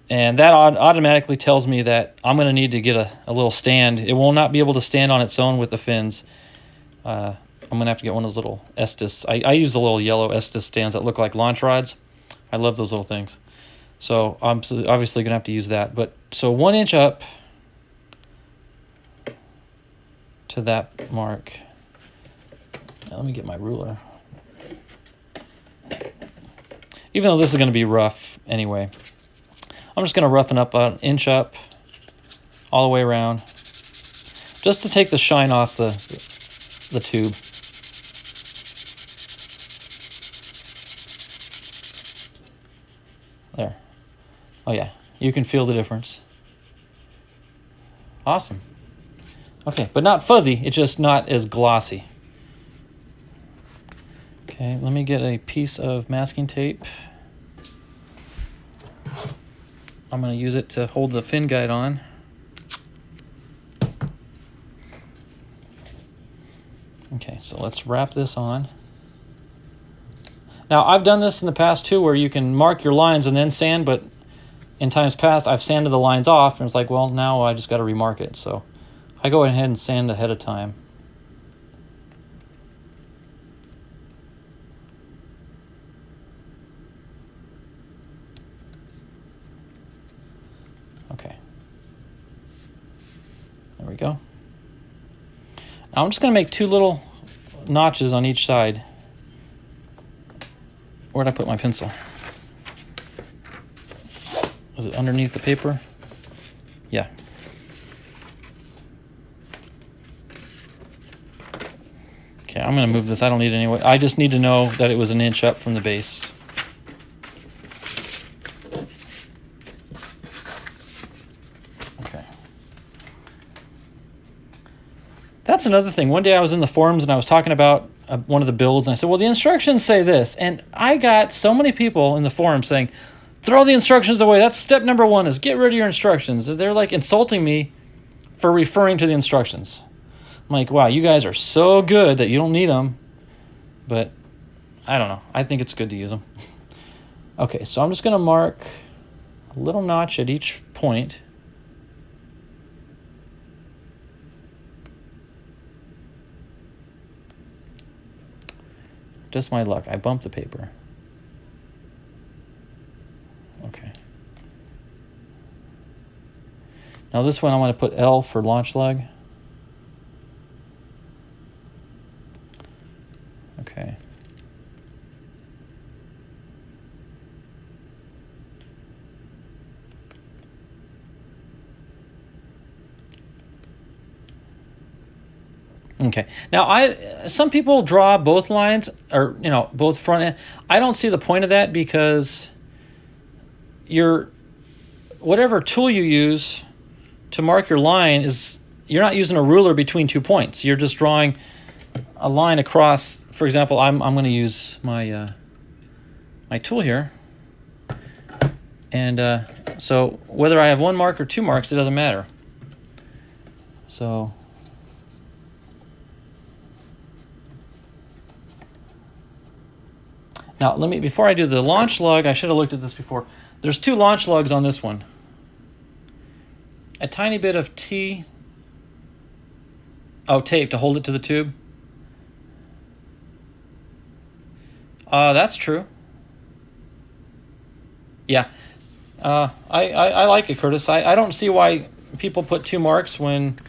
And that automatically tells me that I'm going to need to get a little stand. It will not be able to stand on its own with the fins. I'm going to have to get one of those little Estes. I use the little yellow Estes stands that look like launch rods. I love those little things. So I'm obviously going to have to use that. But so 1 inch up to that mark. Now let me get my ruler. Even though this is going to be rough anyway, I'm just going to roughen up 1 inch up all the way around just to take the shine off the tube. There. Oh yeah, you can feel the difference. Awesome. Okay, but not fuzzy, it's just not as glossy. Okay, let me get a piece of masking tape. I'm going to use it to hold the fin guide on. Okay, so let's wrap this on. Now, I've done this in the past too, where you can mark your lines and then sand, but in times past, I've sanded the lines off, and it's like, well, now I just got to remark it. So I go ahead and sand ahead of time. Okay. There we go. Now I'm just going to make 2 little notches on each side. Where'd I put my pencil? Was it underneath the paper? Yeah. Okay, I'm going to move this. I don't need it anyway. I just need to know that it was 1 inch up from the base. Okay. That's another thing. One day I was in the forums and I was talking about one of the builds, and I said, well, the instructions say this. And I got so many people in the forum saying, throw the instructions away. That's step number 1, is get rid of your instructions. They're like insulting me for referring to the instructions. I'm like, wow, you guys are so good that you don't need them. But I don't know. I think it's good to use them. Okay, so I'm just going to mark a little notch at each point. Just my luck. I bumped the paper. Okay. Now this one I want to put L for launch lug. Okay. Okay. Now, some people draw both lines, or both front end. I don't see the point of that, because whatever tool you use to mark your line you're not using a ruler between 2 points. You're just drawing a line across. For example, I'm going to use my my tool here, and so whether I have 1 mark or 2 marks, it doesn't matter. So. Now, before I do the launch lug, I should have looked at this before. There's 2 launch lugs on this one. A tiny bit of tape to hold it to the tube. That's true. Yeah. I like it, Curtis. I don't see why people put 2 marks when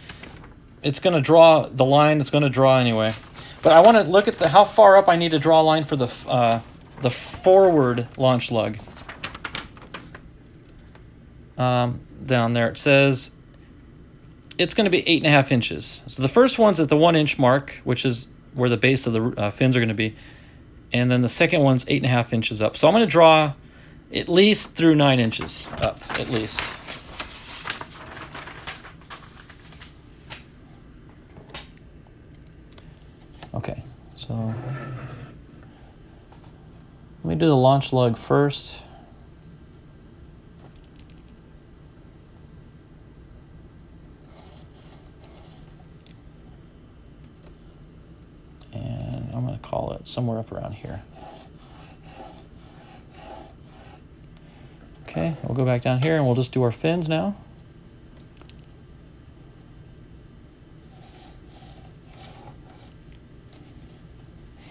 it's going to draw the line it's going to draw anyway. But I want to look at how far up I need to draw a line for the forward launch lug. down there. It says it's going to be 8.5 inches. So the first one's at the 1 inch mark, which is where the base of the fins are going to be. And then the second one's 8.5 inches up. So I'm going to draw at least through 9 inches up, at least. Okay, so let me do the launch lug first. And I'm going to call it somewhere up around here. Okay, we'll go back down here and we'll just do our fins now.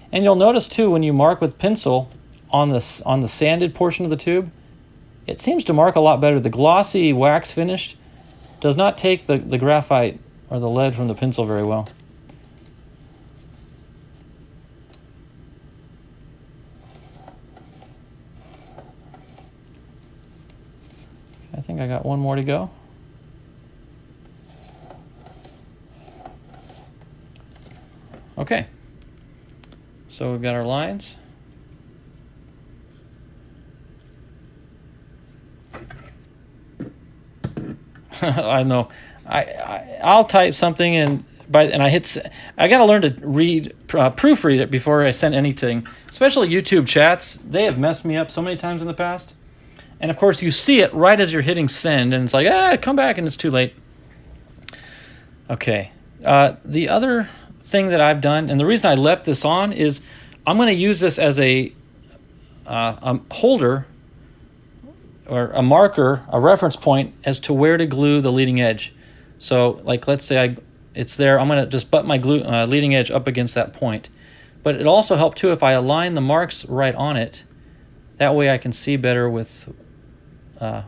And you'll notice too, when you mark with pencil on the sanded portion of the tube, it seems to mark a lot better. The glossy wax finish does not take the graphite or the lead from the pencil very well. I think I got one more to go. Okay. So we've got our lines. I know. I'll type something and I got to learn to proofread it before I send anything. Especially YouTube chats. They have messed me up so many times in the past. And of course you see it right as you're hitting send and it's like, come back, and it's too late. Okay. The other thing that I've done, and the reason I left this on, is I'm going to use this as a holder or a marker, a reference point as to where to glue the leading edge. So like, let's say it's there, I'm going to just butt my leading edge up against that point. But it also helped too if I align the marks right on it. That way I can see better with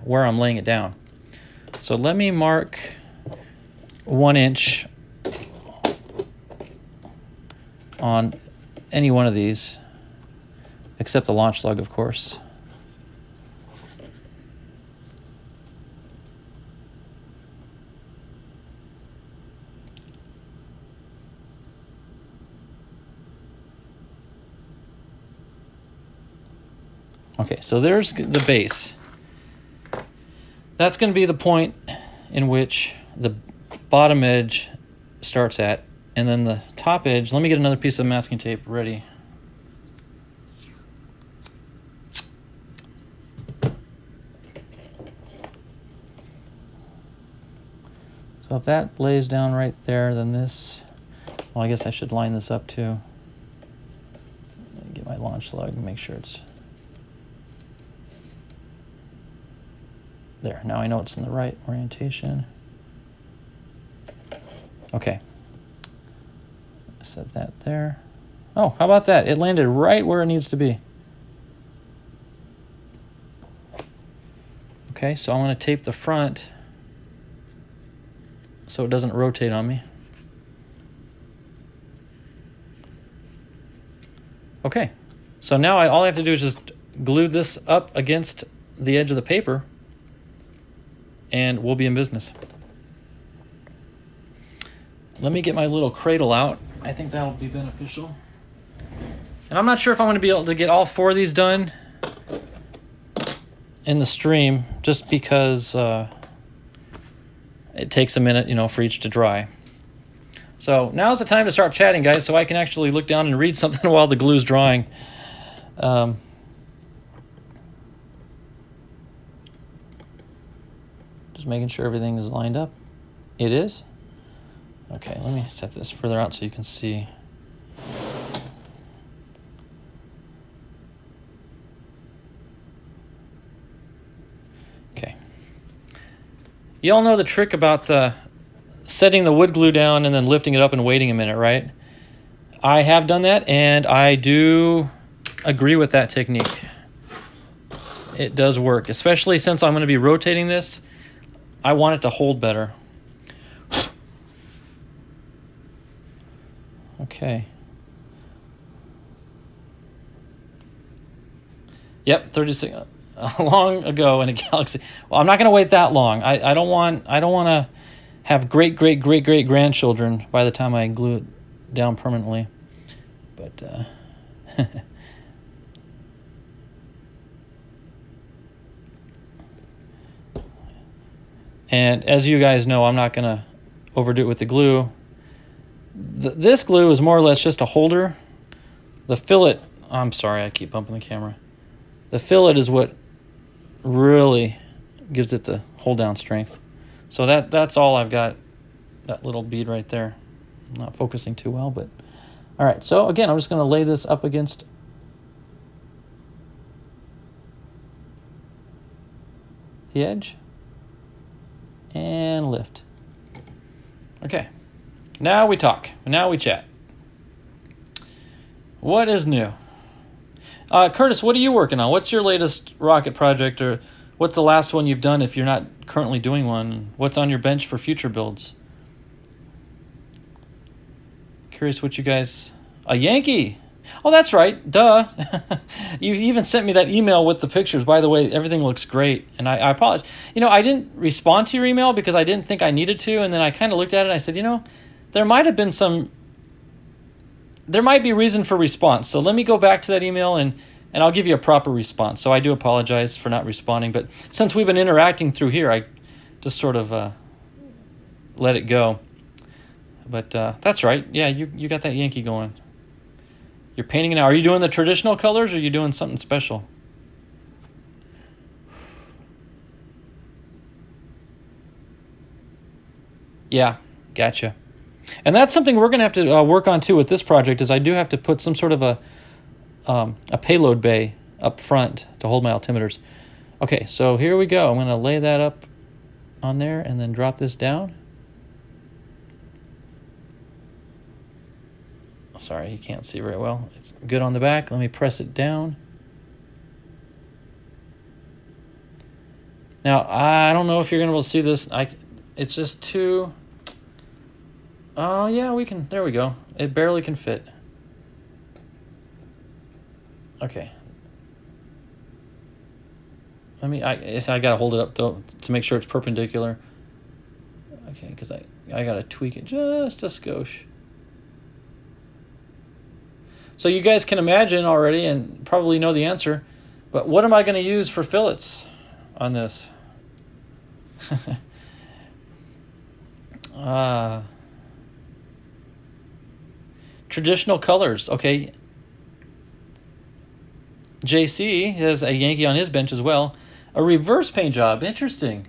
where I'm laying it down. So let me mark 1 inch on any one of these, except the launch lug, of course. Okay, so there's the base. That's going to be the point in which the bottom edge starts at. And then the top edge, let me get another piece of masking tape ready. So if that lays down right there, then this, well, I guess I should line this up too. Let me get my launch lug and make sure it's there. Now I know it's in the right orientation. Okay. Set that there. Oh, how about that? It landed right where it needs to be. Okay, so I'm going to tape the front so it doesn't rotate on me. Okay, so now all I have to do is just glue this up against the edge of the paper and we'll be in business. Let me get my little cradle out. I think that'll be beneficial. And I'm not sure if I'm going to be able to get all 4 of these done in the stream, just because it takes a minute, for each to dry. So now's the time to start chatting, guys, so I can actually look down and read something while the glue's drying. Just making sure everything is lined up. It is. Okay, let me set this further out so you can see. Okay. You all know the trick about setting the wood glue down and then lifting it up and waiting a minute, right? I have done that, and I do agree with that technique. It does work, especially since I'm going to be rotating this. I want it to hold better. Okay. Yep, 36. long ago in a galaxy. Well, I'm not going to wait that long. I don't want to have great grandchildren by the time I glue it down permanently. But and as you guys know, I'm not going to overdo it with the glue. This glue is more or less just a holder. The fillet, I'm sorry, I keep bumping the camera. The fillet is what really gives it the hold down strength. So that's all I've got, that little bead right there. I'm not focusing too well, but all right. So again, I'm just going to lay this up against the edge and lift. Okay. Now we talk. Now we chat. What is new? Curtis, what are you working on? What's your latest rocket project, or what's the last one you've done if you're not currently doing one? What's on your bench for future builds? Curious what you guys... A Yankee! Oh, that's right. Duh. You even sent me that email with the pictures. By the way, everything looks great. And I apologize. You know, I didn't respond to your email because I didn't think I needed to. And then I kind of looked at it and I said, you know, there might be reason for response. So let me go back to that email and I'll give you a proper response. So I do apologize for not responding. But since we've been interacting through here, I just sort of let it go. But that's right. Yeah, you got that Yankee going. You're painting it now. Are you doing the traditional colors or are you doing something special? Yeah, gotcha. And that's something we're going to have to work on too with this project, is I do have to put some sort of a payload bay up front to hold my altimeters. Okay, so here we go. I'm going to lay that up on there and then drop this down. Sorry, you can't see very well. It's good on the back. Let me press it down. Now, I don't know if you're going to be able to see this. It's just too... Oh, yeah, we can. There we go. It barely can fit. Okay. I got to hold it up, though, to make sure it's perpendicular. Okay, because I got to tweak it just a skosh. So you guys can imagine already and probably know the answer, but what am I going to use for fillets on this? Traditional colors. Okay. JC has a Yankee on his bench as well. A reverse paint job. Interesting.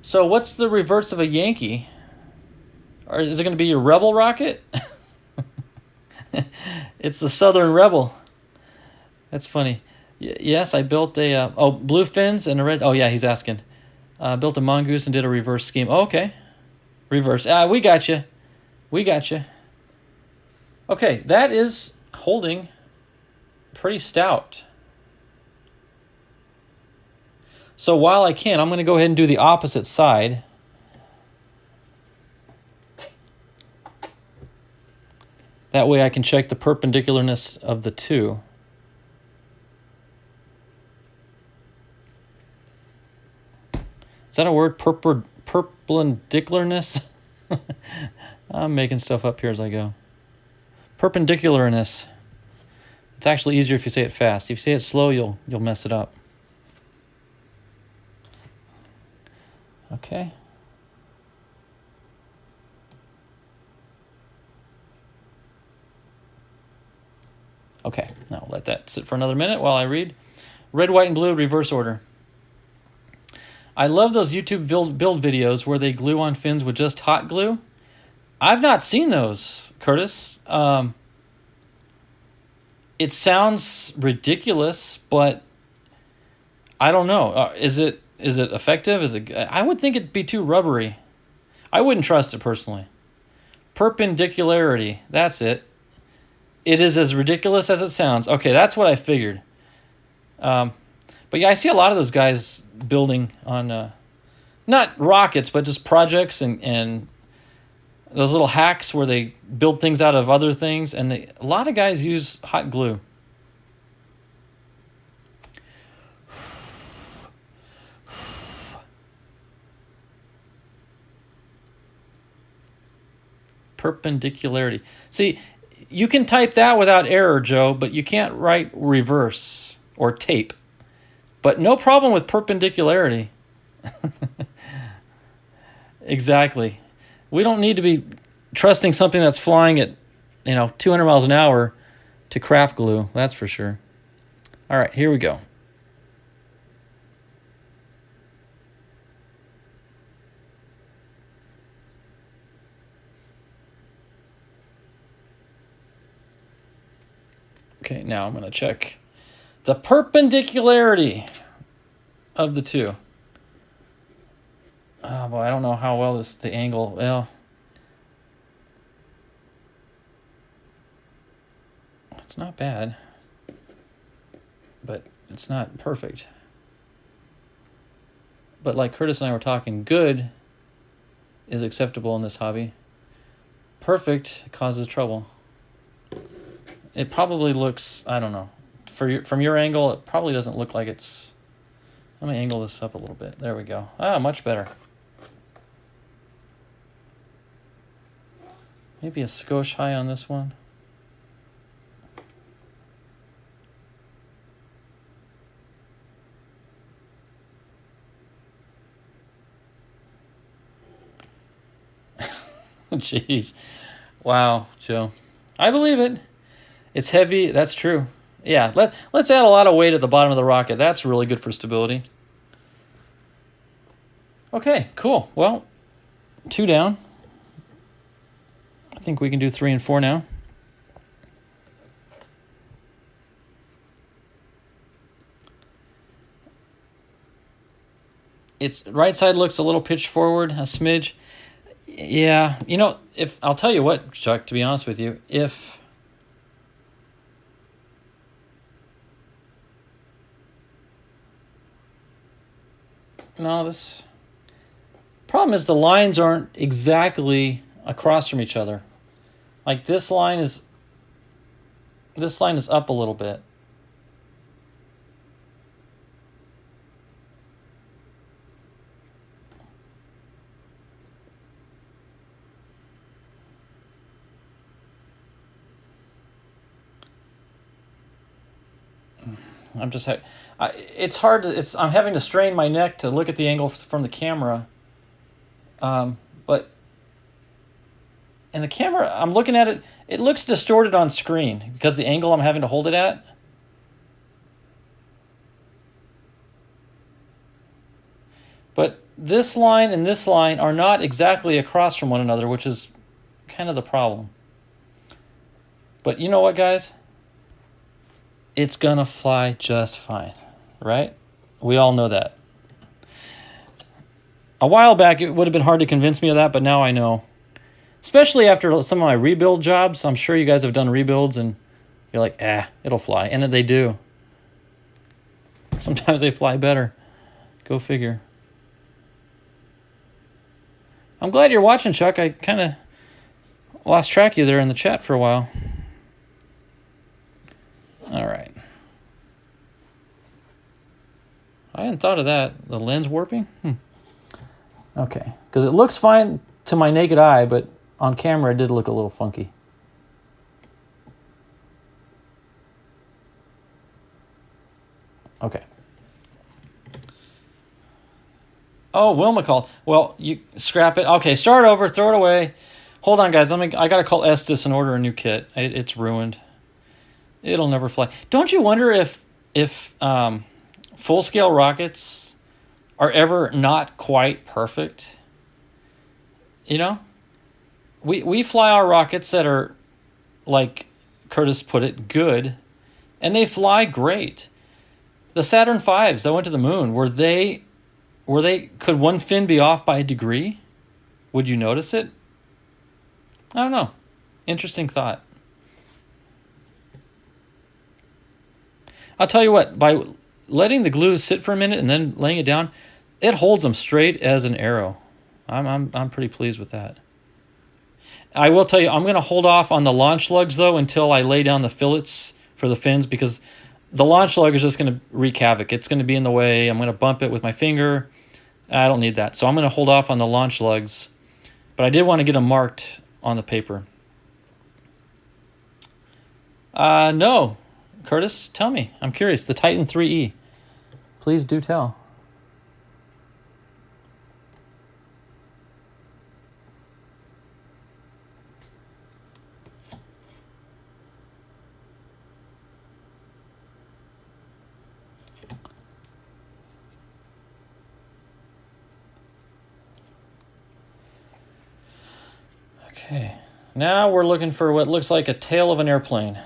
So what's the reverse of a Yankee? Or is it going to be your Rebel rocket? It's the Southern Rebel. That's funny. Yes, I built a... blue fins and a red... Oh, yeah, he's asking. Built a mongoose and did a reverse scheme. Oh, okay. Reverse. We got you. We got you. Okay, that is holding pretty stout. So while I can, I'm going to go ahead and do the opposite side. That way I can check the perpendicularness of the two. Is that a word? Perpendicularness? I'm making stuff up here as I go. Perpendicularness. It's actually easier if you say it fast. If you say it slow, you'll mess it up. Okay. Okay, now I'll let that sit for another minute while I read. Red, white, and blue, reverse order. I love those YouTube build videos where they glue on fins with just hot glue. I've not seen those, Curtis. It sounds ridiculous, but I don't know. Is it effective? I would think it'd be too rubbery. I wouldn't trust it personally. Perpendicularity, that's it. It is as ridiculous as it sounds. Okay, that's what I figured. But yeah, I see a lot of those guys building on, not rockets, but just projects and those little hacks where they build things out of other things. And a lot of guys use hot glue. perpendicularity. See, you can type that without error, Joe, but you can't write reverse or tape. But no problem with perpendicularity. Exactly. We don't need to be trusting something that's flying at, 200 miles an hour to craft glue. That's for sure. All right, here we go. Okay, now I'm going to check the perpendicularity of the two. Oh, boy, I don't know how well the angle, well, it's not bad, but it's not perfect. But like Curtis and I were talking, good is acceptable in this hobby. Perfect causes trouble. It probably looks, I don't know, from your angle, it probably doesn't look like it's, let me angle this up a little bit. There we go. Ah, much better. Maybe a skosh high on this one. Jeez. Wow, Joe. I believe it. It's heavy. That's true. Yeah, let's add a lot of weight at the bottom of the rocket. That's really good for stability. Okay, cool. Well, 2 down. I think we can do 3 and 4 now. Its right side looks a little pitched forward, a smidge. Yeah, if I'll tell you what, Chuck, to be honest with you, if no, this problem is the lines aren't exactly across from each other. Like this line is up a little bit. It's hard to, I'm having to strain my neck to look at the angle from the camera. But in the camera, I'm looking at it, it looks distorted on screen because the angle I'm having to hold it at. But this line and this line are not exactly across from one another, which is kind of the problem. But you know what, guys? It's gonna fly just fine, right? We all know that. A while back, it would have been hard to convince me of that, but now I know. Especially after some of my rebuild jobs. I'm sure you guys have done rebuilds, and you're like, it'll fly. And they do. Sometimes they fly better. Go figure. I'm glad you're watching, Chuck. I kind of lost track of you there in the chat for a while. All right. I hadn't thought of that. The lens warping? Okay. Because it looks fine to my naked eye, but on camera it did look a little funky. Okay. Oh, Wilma called. Well, you scrap it. Okay, start over, throw it away. Hold on, guys. I got to call Estes and order a new kit. It's ruined. It'll never fly. Don't you wonder if full-scale rockets are ever not quite perfect? We fly our rockets that are, like Curtis put it, good, and they fly great. The Saturn V's that went to the moon, could one fin be off by a degree? Would you notice it? I don't know. Interesting thought. I'll tell you what, by letting the glue sit for a minute and then laying it down, it holds them straight as an arrow. I'm pretty pleased with that. I will tell you, I'm going to hold off on the launch lugs, though, until I lay down the fillets for the fins, because the launch lug is just going to wreak havoc. It's going to be in the way. I'm going to bump it with my finger. I don't need that. So I'm going to hold off on the launch lugs. But I did want to get them marked on the paper. No. Curtis, tell me. I'm curious. The Titan 3E. Please do tell. Okay. Now we're looking for what looks like a tail of an airplane.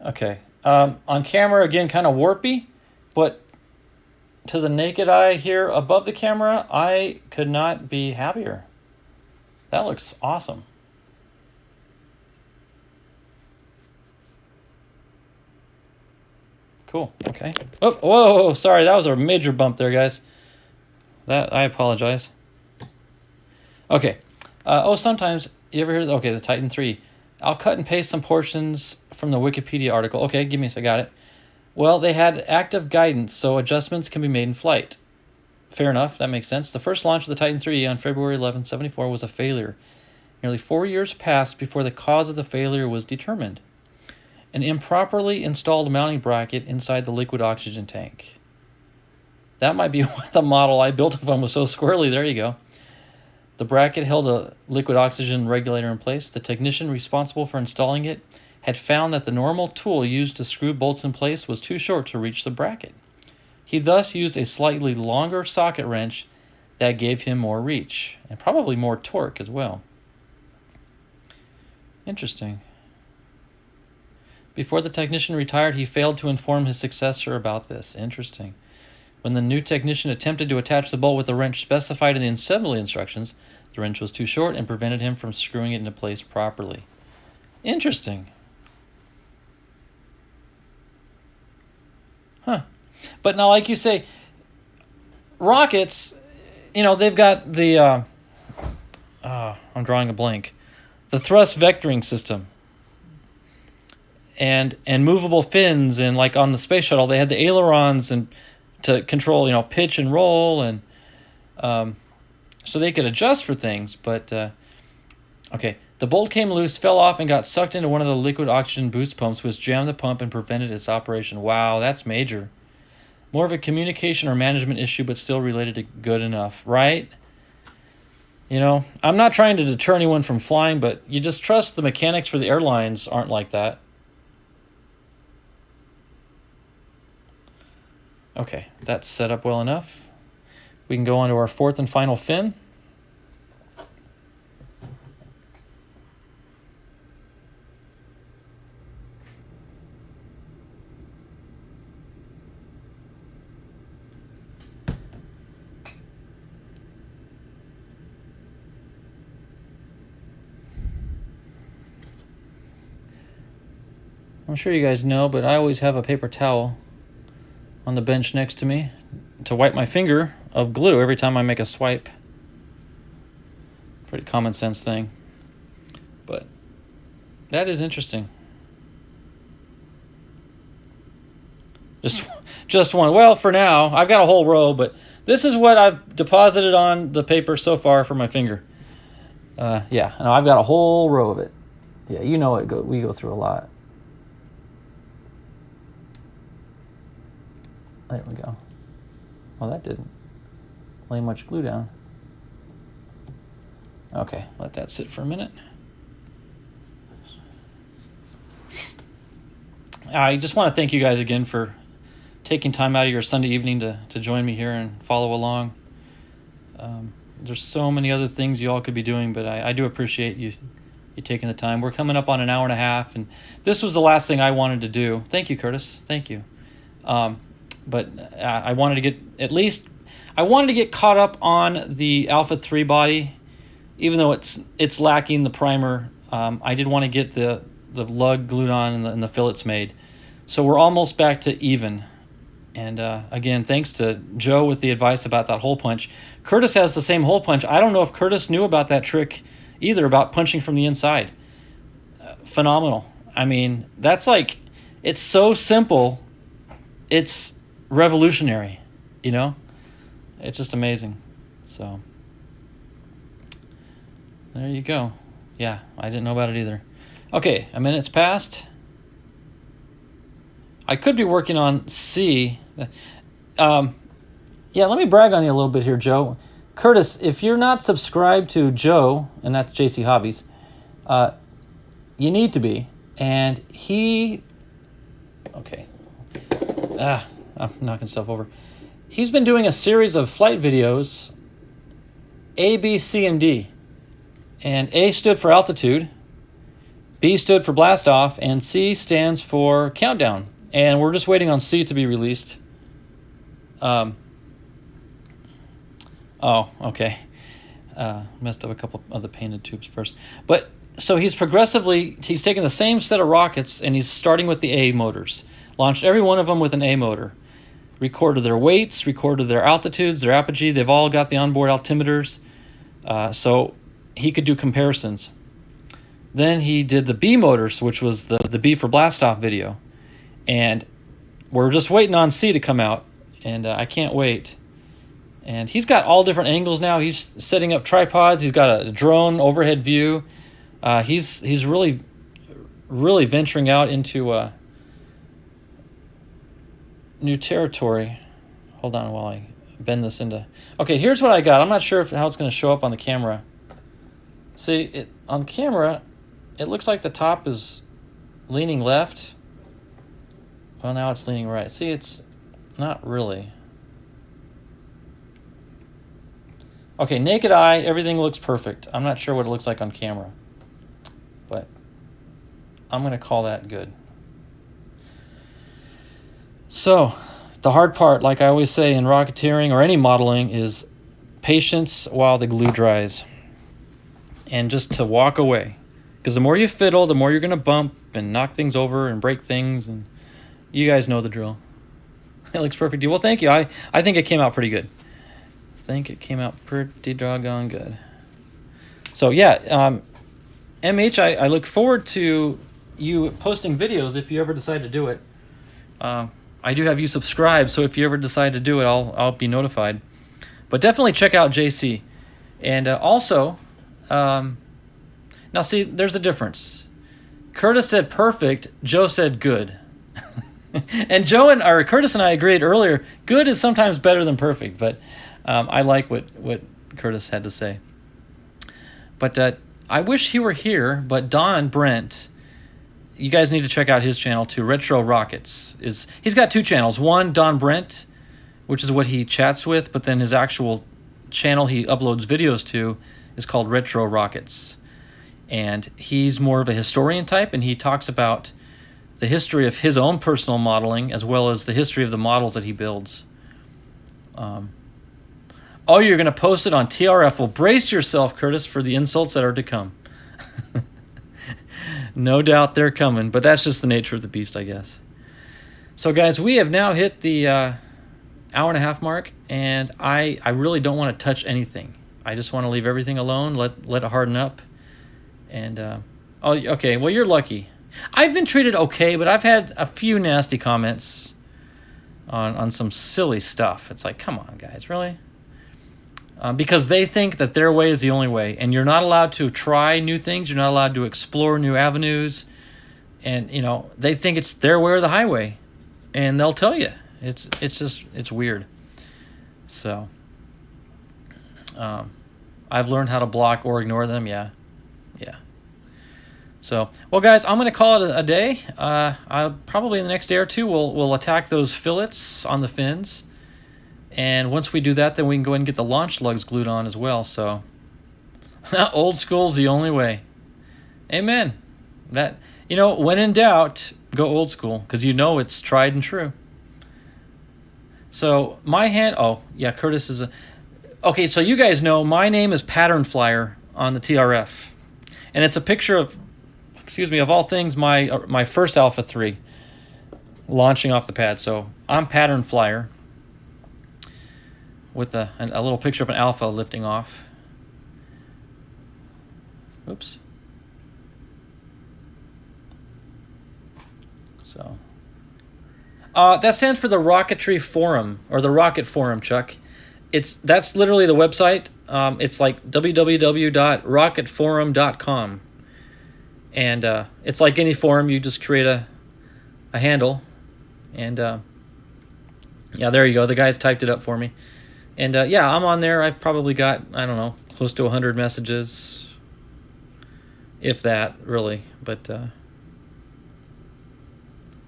Okay. On camera, again, kind of warpy, but to the naked eye here above the camera, I could not be happier. That looks awesome. Cool. Okay. Oh, whoa, sorry. That was a major bump there, guys. I apologize. Okay. Sometimes you ever hear, okay, the Titan 3. I'll cut and paste some portions from the Wikipedia article. Okay, give me a second. Got it. Well, they had active guidance, so adjustments can be made in flight. Fair enough. That makes sense. The first launch of the Titan 3 on February 11, 1974 was a failure. Nearly 4 years passed before the cause of the failure was determined. An improperly installed mounting bracket inside the liquid oxygen tank. That might be why the model I built of one was so squirrely. There you go. The bracket held a liquid oxygen regulator in place. The technician responsible for installing it had found that the normal tool used to screw bolts in place was too short to reach the bracket. He thus used a slightly longer socket wrench that gave him more reach, and probably more torque as well. Interesting. Before the technician retired, he failed to inform his successor about this. Interesting. When the new technician attempted to attach the bolt with the wrench specified in the assembly instructions, the wrench was too short and prevented him from screwing it into place properly. Interesting. Huh. But now, like you say, rockets, they've got the, I'm drawing a blank, the thrust vectoring system. And movable fins, and like on the space shuttle, they had the ailerons and to control, pitch and roll, and so they could adjust for things. But okay, the bolt came loose, fell off, and got sucked into one of the liquid oxygen boost pumps, which jammed the pump and prevented its operation. Wow, that's major. More of a communication or management issue, but still related to good enough, right? I'm not trying to deter anyone from flying, but you just trust the mechanics for the airlines aren't like that. Okay, that's set up well enough. We can go on to our fourth and final fin. I'm sure you guys know, but I always have a paper towel on the bench next to me to wipe my finger of glue every time I make a swipe. Pretty common sense thing. But that is interesting. Just one. Well, for now, I've got a whole row, but this is what I've deposited on the paper so far for my finger. Yeah, and I've got a whole row of it. Yeah, we go through a lot. There we go. Well, that didn't lay much glue down. Okay, let that sit for a minute. I just want to thank you guys again for taking time out of your Sunday evening to join me here and follow along. There's so many other things you all could be doing, but I do appreciate you taking the time. We're coming up on an hour and a half, and this was the last thing I wanted to do. Thank you, Curtis. Thank you. But I wanted to get caught up on the Alpha 3 body, even though it's lacking the primer. I did want to get the lug glued on and the fillets made. So we're almost back to even. And again, thanks to Joe with the advice about that hole punch. Curtis has the same hole punch. I don't know if Curtis knew about that trick either, about punching from the inside. Phenomenal. I mean, that's like, it's so simple. It's revolutionary, It's just amazing. So there you go. Yeah, I didn't know about it either. Okay, a minute's passed. I could be working on C. Yeah, let me brag on you a little bit here, Joe. Curtis, if you're not subscribed to Joe, and that's JC Hobbies, you need to be. And he... Okay. I'm knocking stuff over. He's been doing a series of flight videos, A, B, C, and D. And A stood for altitude, B stood for blast off, and C stands for countdown. And we're just waiting on C to be released. Oh, okay. Messed up a couple of the painted tubes first. But so he's taking the same set of rockets and he's starting with the A motors. Launched every one of them with an A motor. Recorded their weights, recorded their altitudes, their apogee. They've all got the onboard altimeters. So he could do comparisons. Then he did the B motors, which was the B for blast off video. And we're just waiting on C to come out. And I can't wait. And he's got all different angles now. He's setting up tripods. He's got a drone overhead view. He's really venturing out into new territory. Hold on while I bend this into... Okay, here's what I got. I'm not sure how it's going to show up on the camera. See, on camera, it looks like the top is leaning left. Well, now it's leaning right. See, it's not really... Okay, naked eye, everything looks perfect. I'm not sure what it looks like on camera, but I'm going to call that good. So, the hard part, like I always say in rocketeering or any modeling, is patience while the glue dries. And just to walk away. Because the more you fiddle, the more you're going to bump and knock things over and break things. And you guys know the drill. It looks perfect. Well, thank you. I think it came out pretty good. Think it came out pretty doggone good. So yeah, MH, I look forward to you posting videos if you ever decide to do it. I do have you subscribed, so if you ever decide to do it, I'll be notified. But definitely check out JC. And also, now see, there's a difference. Curtis said perfect, Joe said good. And Curtis and I agreed earlier, good is sometimes better than perfect, but I like what Curtis had to say. But I wish he were here, but Don Brent, you guys need to check out his channel too. Retro Rockets. He's got two channels. One, Don Brent, which is what he chats with, but then his actual channel he uploads videos to is called Retro Rockets. And he's more of a historian type, and he talks about the history of his own personal modeling as well as the history of the models that he builds. Oh, you're going to post it on TRF. Well, brace yourself, Curtis, for the insults that are to come. No doubt they're coming, but that's just the nature of the beast, I guess. So, guys, we have now hit the hour and a half mark, and I really don't want to touch anything. I just want to leave everything alone, let it harden up. And, oh, okay, well, you're lucky. I've been treated okay, but I've had a few nasty comments on some silly stuff. It's like, come on, guys, really? Because they think that their way is the only way, and you're not allowed to try new things. You're not allowed to explore new avenues, and they think it's their way or the highway, and they'll tell you it's weird. So I've learned how to block or ignore them. Yeah. So, well, guys, I'm going to call it a day. I'll probably in the next day or two we'll attack those fillets on the fins. And once we do that, then we can go ahead and get the launch lugs glued on as well. So, old school's the only way. Amen. That, when in doubt, go old school, because it's tried and true. So, my hand... Oh, yeah, Curtis is a... Okay, so you guys know my name is Pattern Flyer on the TRF. And it's a picture of, of all things, my first Alpha 3 launching off the pad. So, I'm Pattern Flyer, with a little picture of an Alpha lifting off. Oops. So, that stands for the Rocketry Forum, or the Rocket Forum, Chuck. That's literally the website. It's like www.rocketforum.com, and it's like any forum. You just create a handle, and yeah, there you go. The guys typed it up for me, and yeah, I'm on there. I've probably got, I don't know, close to 100 messages, if that, really. But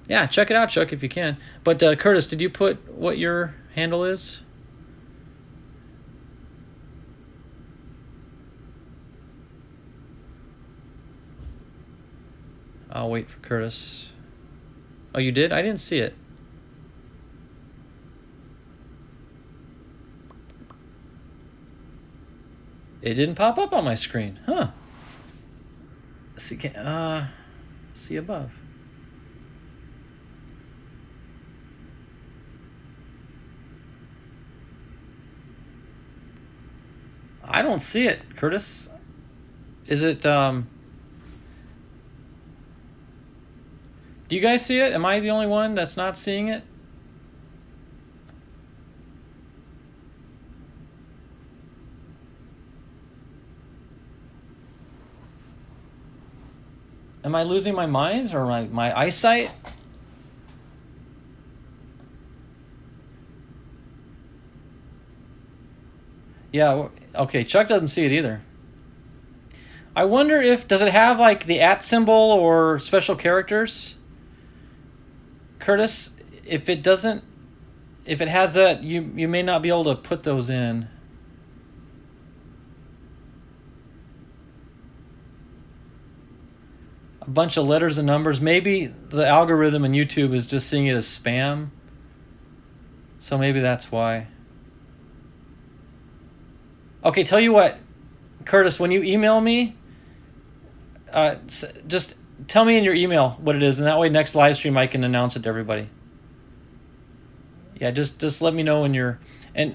yeah, check it out, Chuck, if you can. But Curtis, did you put what your handle is? I'll wait for Curtis. Oh, you did? I didn't see it. It didn't pop up on my screen. Huh. See above. I don't see it, Curtis. Is it, do you guys see it? Am I the only one that's not seeing it? Am I losing my mind or my eyesight? Yeah, okay, Chuck doesn't see it either. I wonder if, does it have like the @ symbol or special characters? Curtis, if it doesn't, if it has that, you may not be able to put those in. A bunch of letters and numbers. Maybe the algorithm in YouTube is just seeing it as spam. So maybe that's why. Okay, tell you what, Curtis, when you email me, just tell me in your email what it is, and that way next live stream I can announce it to everybody. Yeah, just let me know when you're... And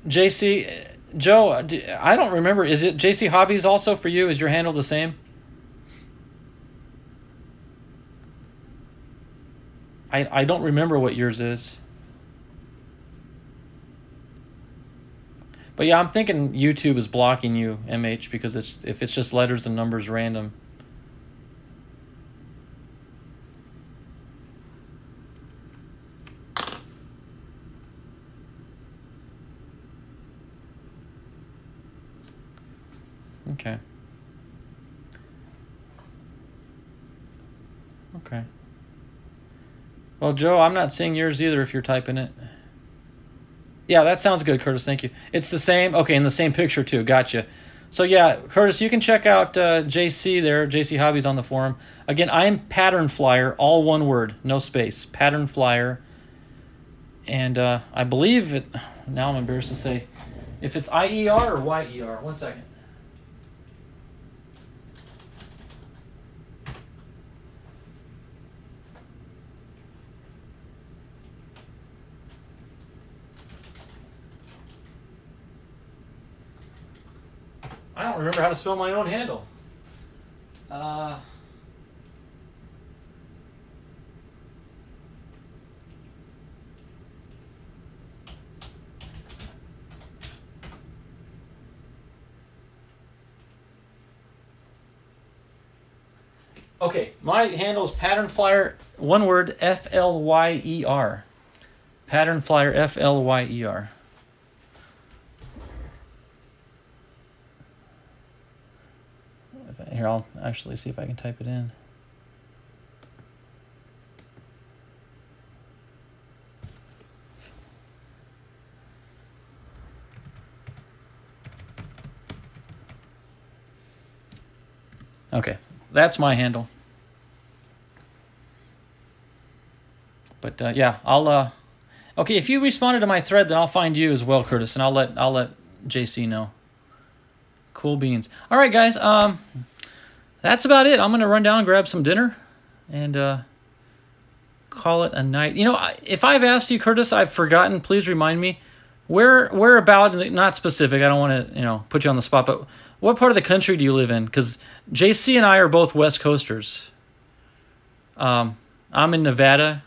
JC, Joe, I don't remember. Is it JC Hobbies also for you? Is your handle the same? I don't remember what yours is. But yeah, I'm thinking YouTube is blocking you, MH, because if it's just letters and numbers random. Okay. Okay. Well, Joe, I'm not seeing yours either if you're typing it. Yeah, that sounds good, Curtis. Thank you. It's the same. Okay, in the same picture, too. Gotcha. So, yeah, Curtis, you can check out JC there, JC Hobbies on the forum. Again, I'm Pattern Flyer, all one word, no space. Pattern Flyer. And I believe it... Now I'm embarrassed to say if it's IER or YER. 1 second. I don't remember how to spell my own handle. Okay, my handle is Pattern Flyer, one word, FLYER. Pattern Flyer, FLYER. Here, I'll actually see if I can type it in. Okay, that's my handle. But yeah, I'll okay, if you responded to my thread, then I'll find you as well, Curtis, and I'll let JC know. Cool beans. All right, guys. That's about it. I'm gonna run down and grab some dinner, and call it a night. You know, if I've asked you, Curtis, I've forgotten. Please remind me. Where about? Not specific. I don't want to put you on the spot, but what part of the country do you live in? Because JC and I are both West Coasters. I'm in Nevada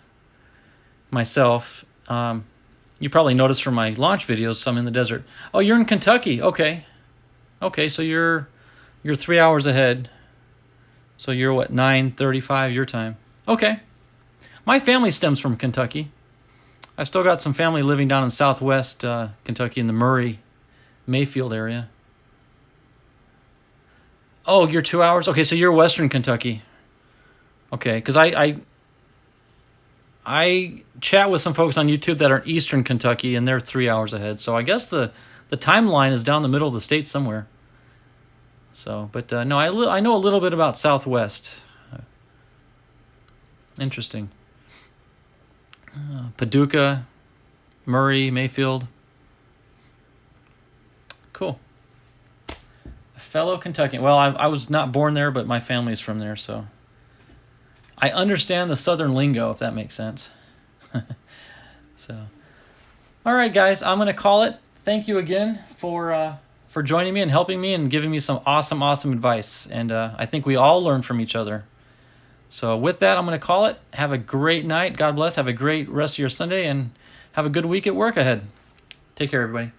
myself. You probably noticed from my launch videos, so I'm in the desert. Oh, you're in Kentucky. Okay. Okay, so you're 3 hours ahead. So you're what, 9:35 your time. Okay. My family stems from Kentucky. I've still got some family living down in southwest Kentucky in the Murray, Mayfield area. Oh, you're 2 hours? Okay, so you're western Kentucky. Okay, because I chat with some folks on YouTube that are in eastern Kentucky, and they're 3 hours ahead. So I guess the timeline is down the middle of the state somewhere. So, but no, I know a little bit about Southwest. Interesting. Paducah, Murray, Mayfield. Cool. A fellow Kentuckian. Well, I was not born there, but my family's from there, so I understand the southern lingo, if that makes sense. So, all right, guys, I'm gonna call it. Thank you again for joining me and helping me and giving me some awesome advice. And I think we all learn from each other. So with that, I'm going to call it. Have a great night. God bless. Have a great rest of your Sunday and have a good week at work ahead. Take care, everybody.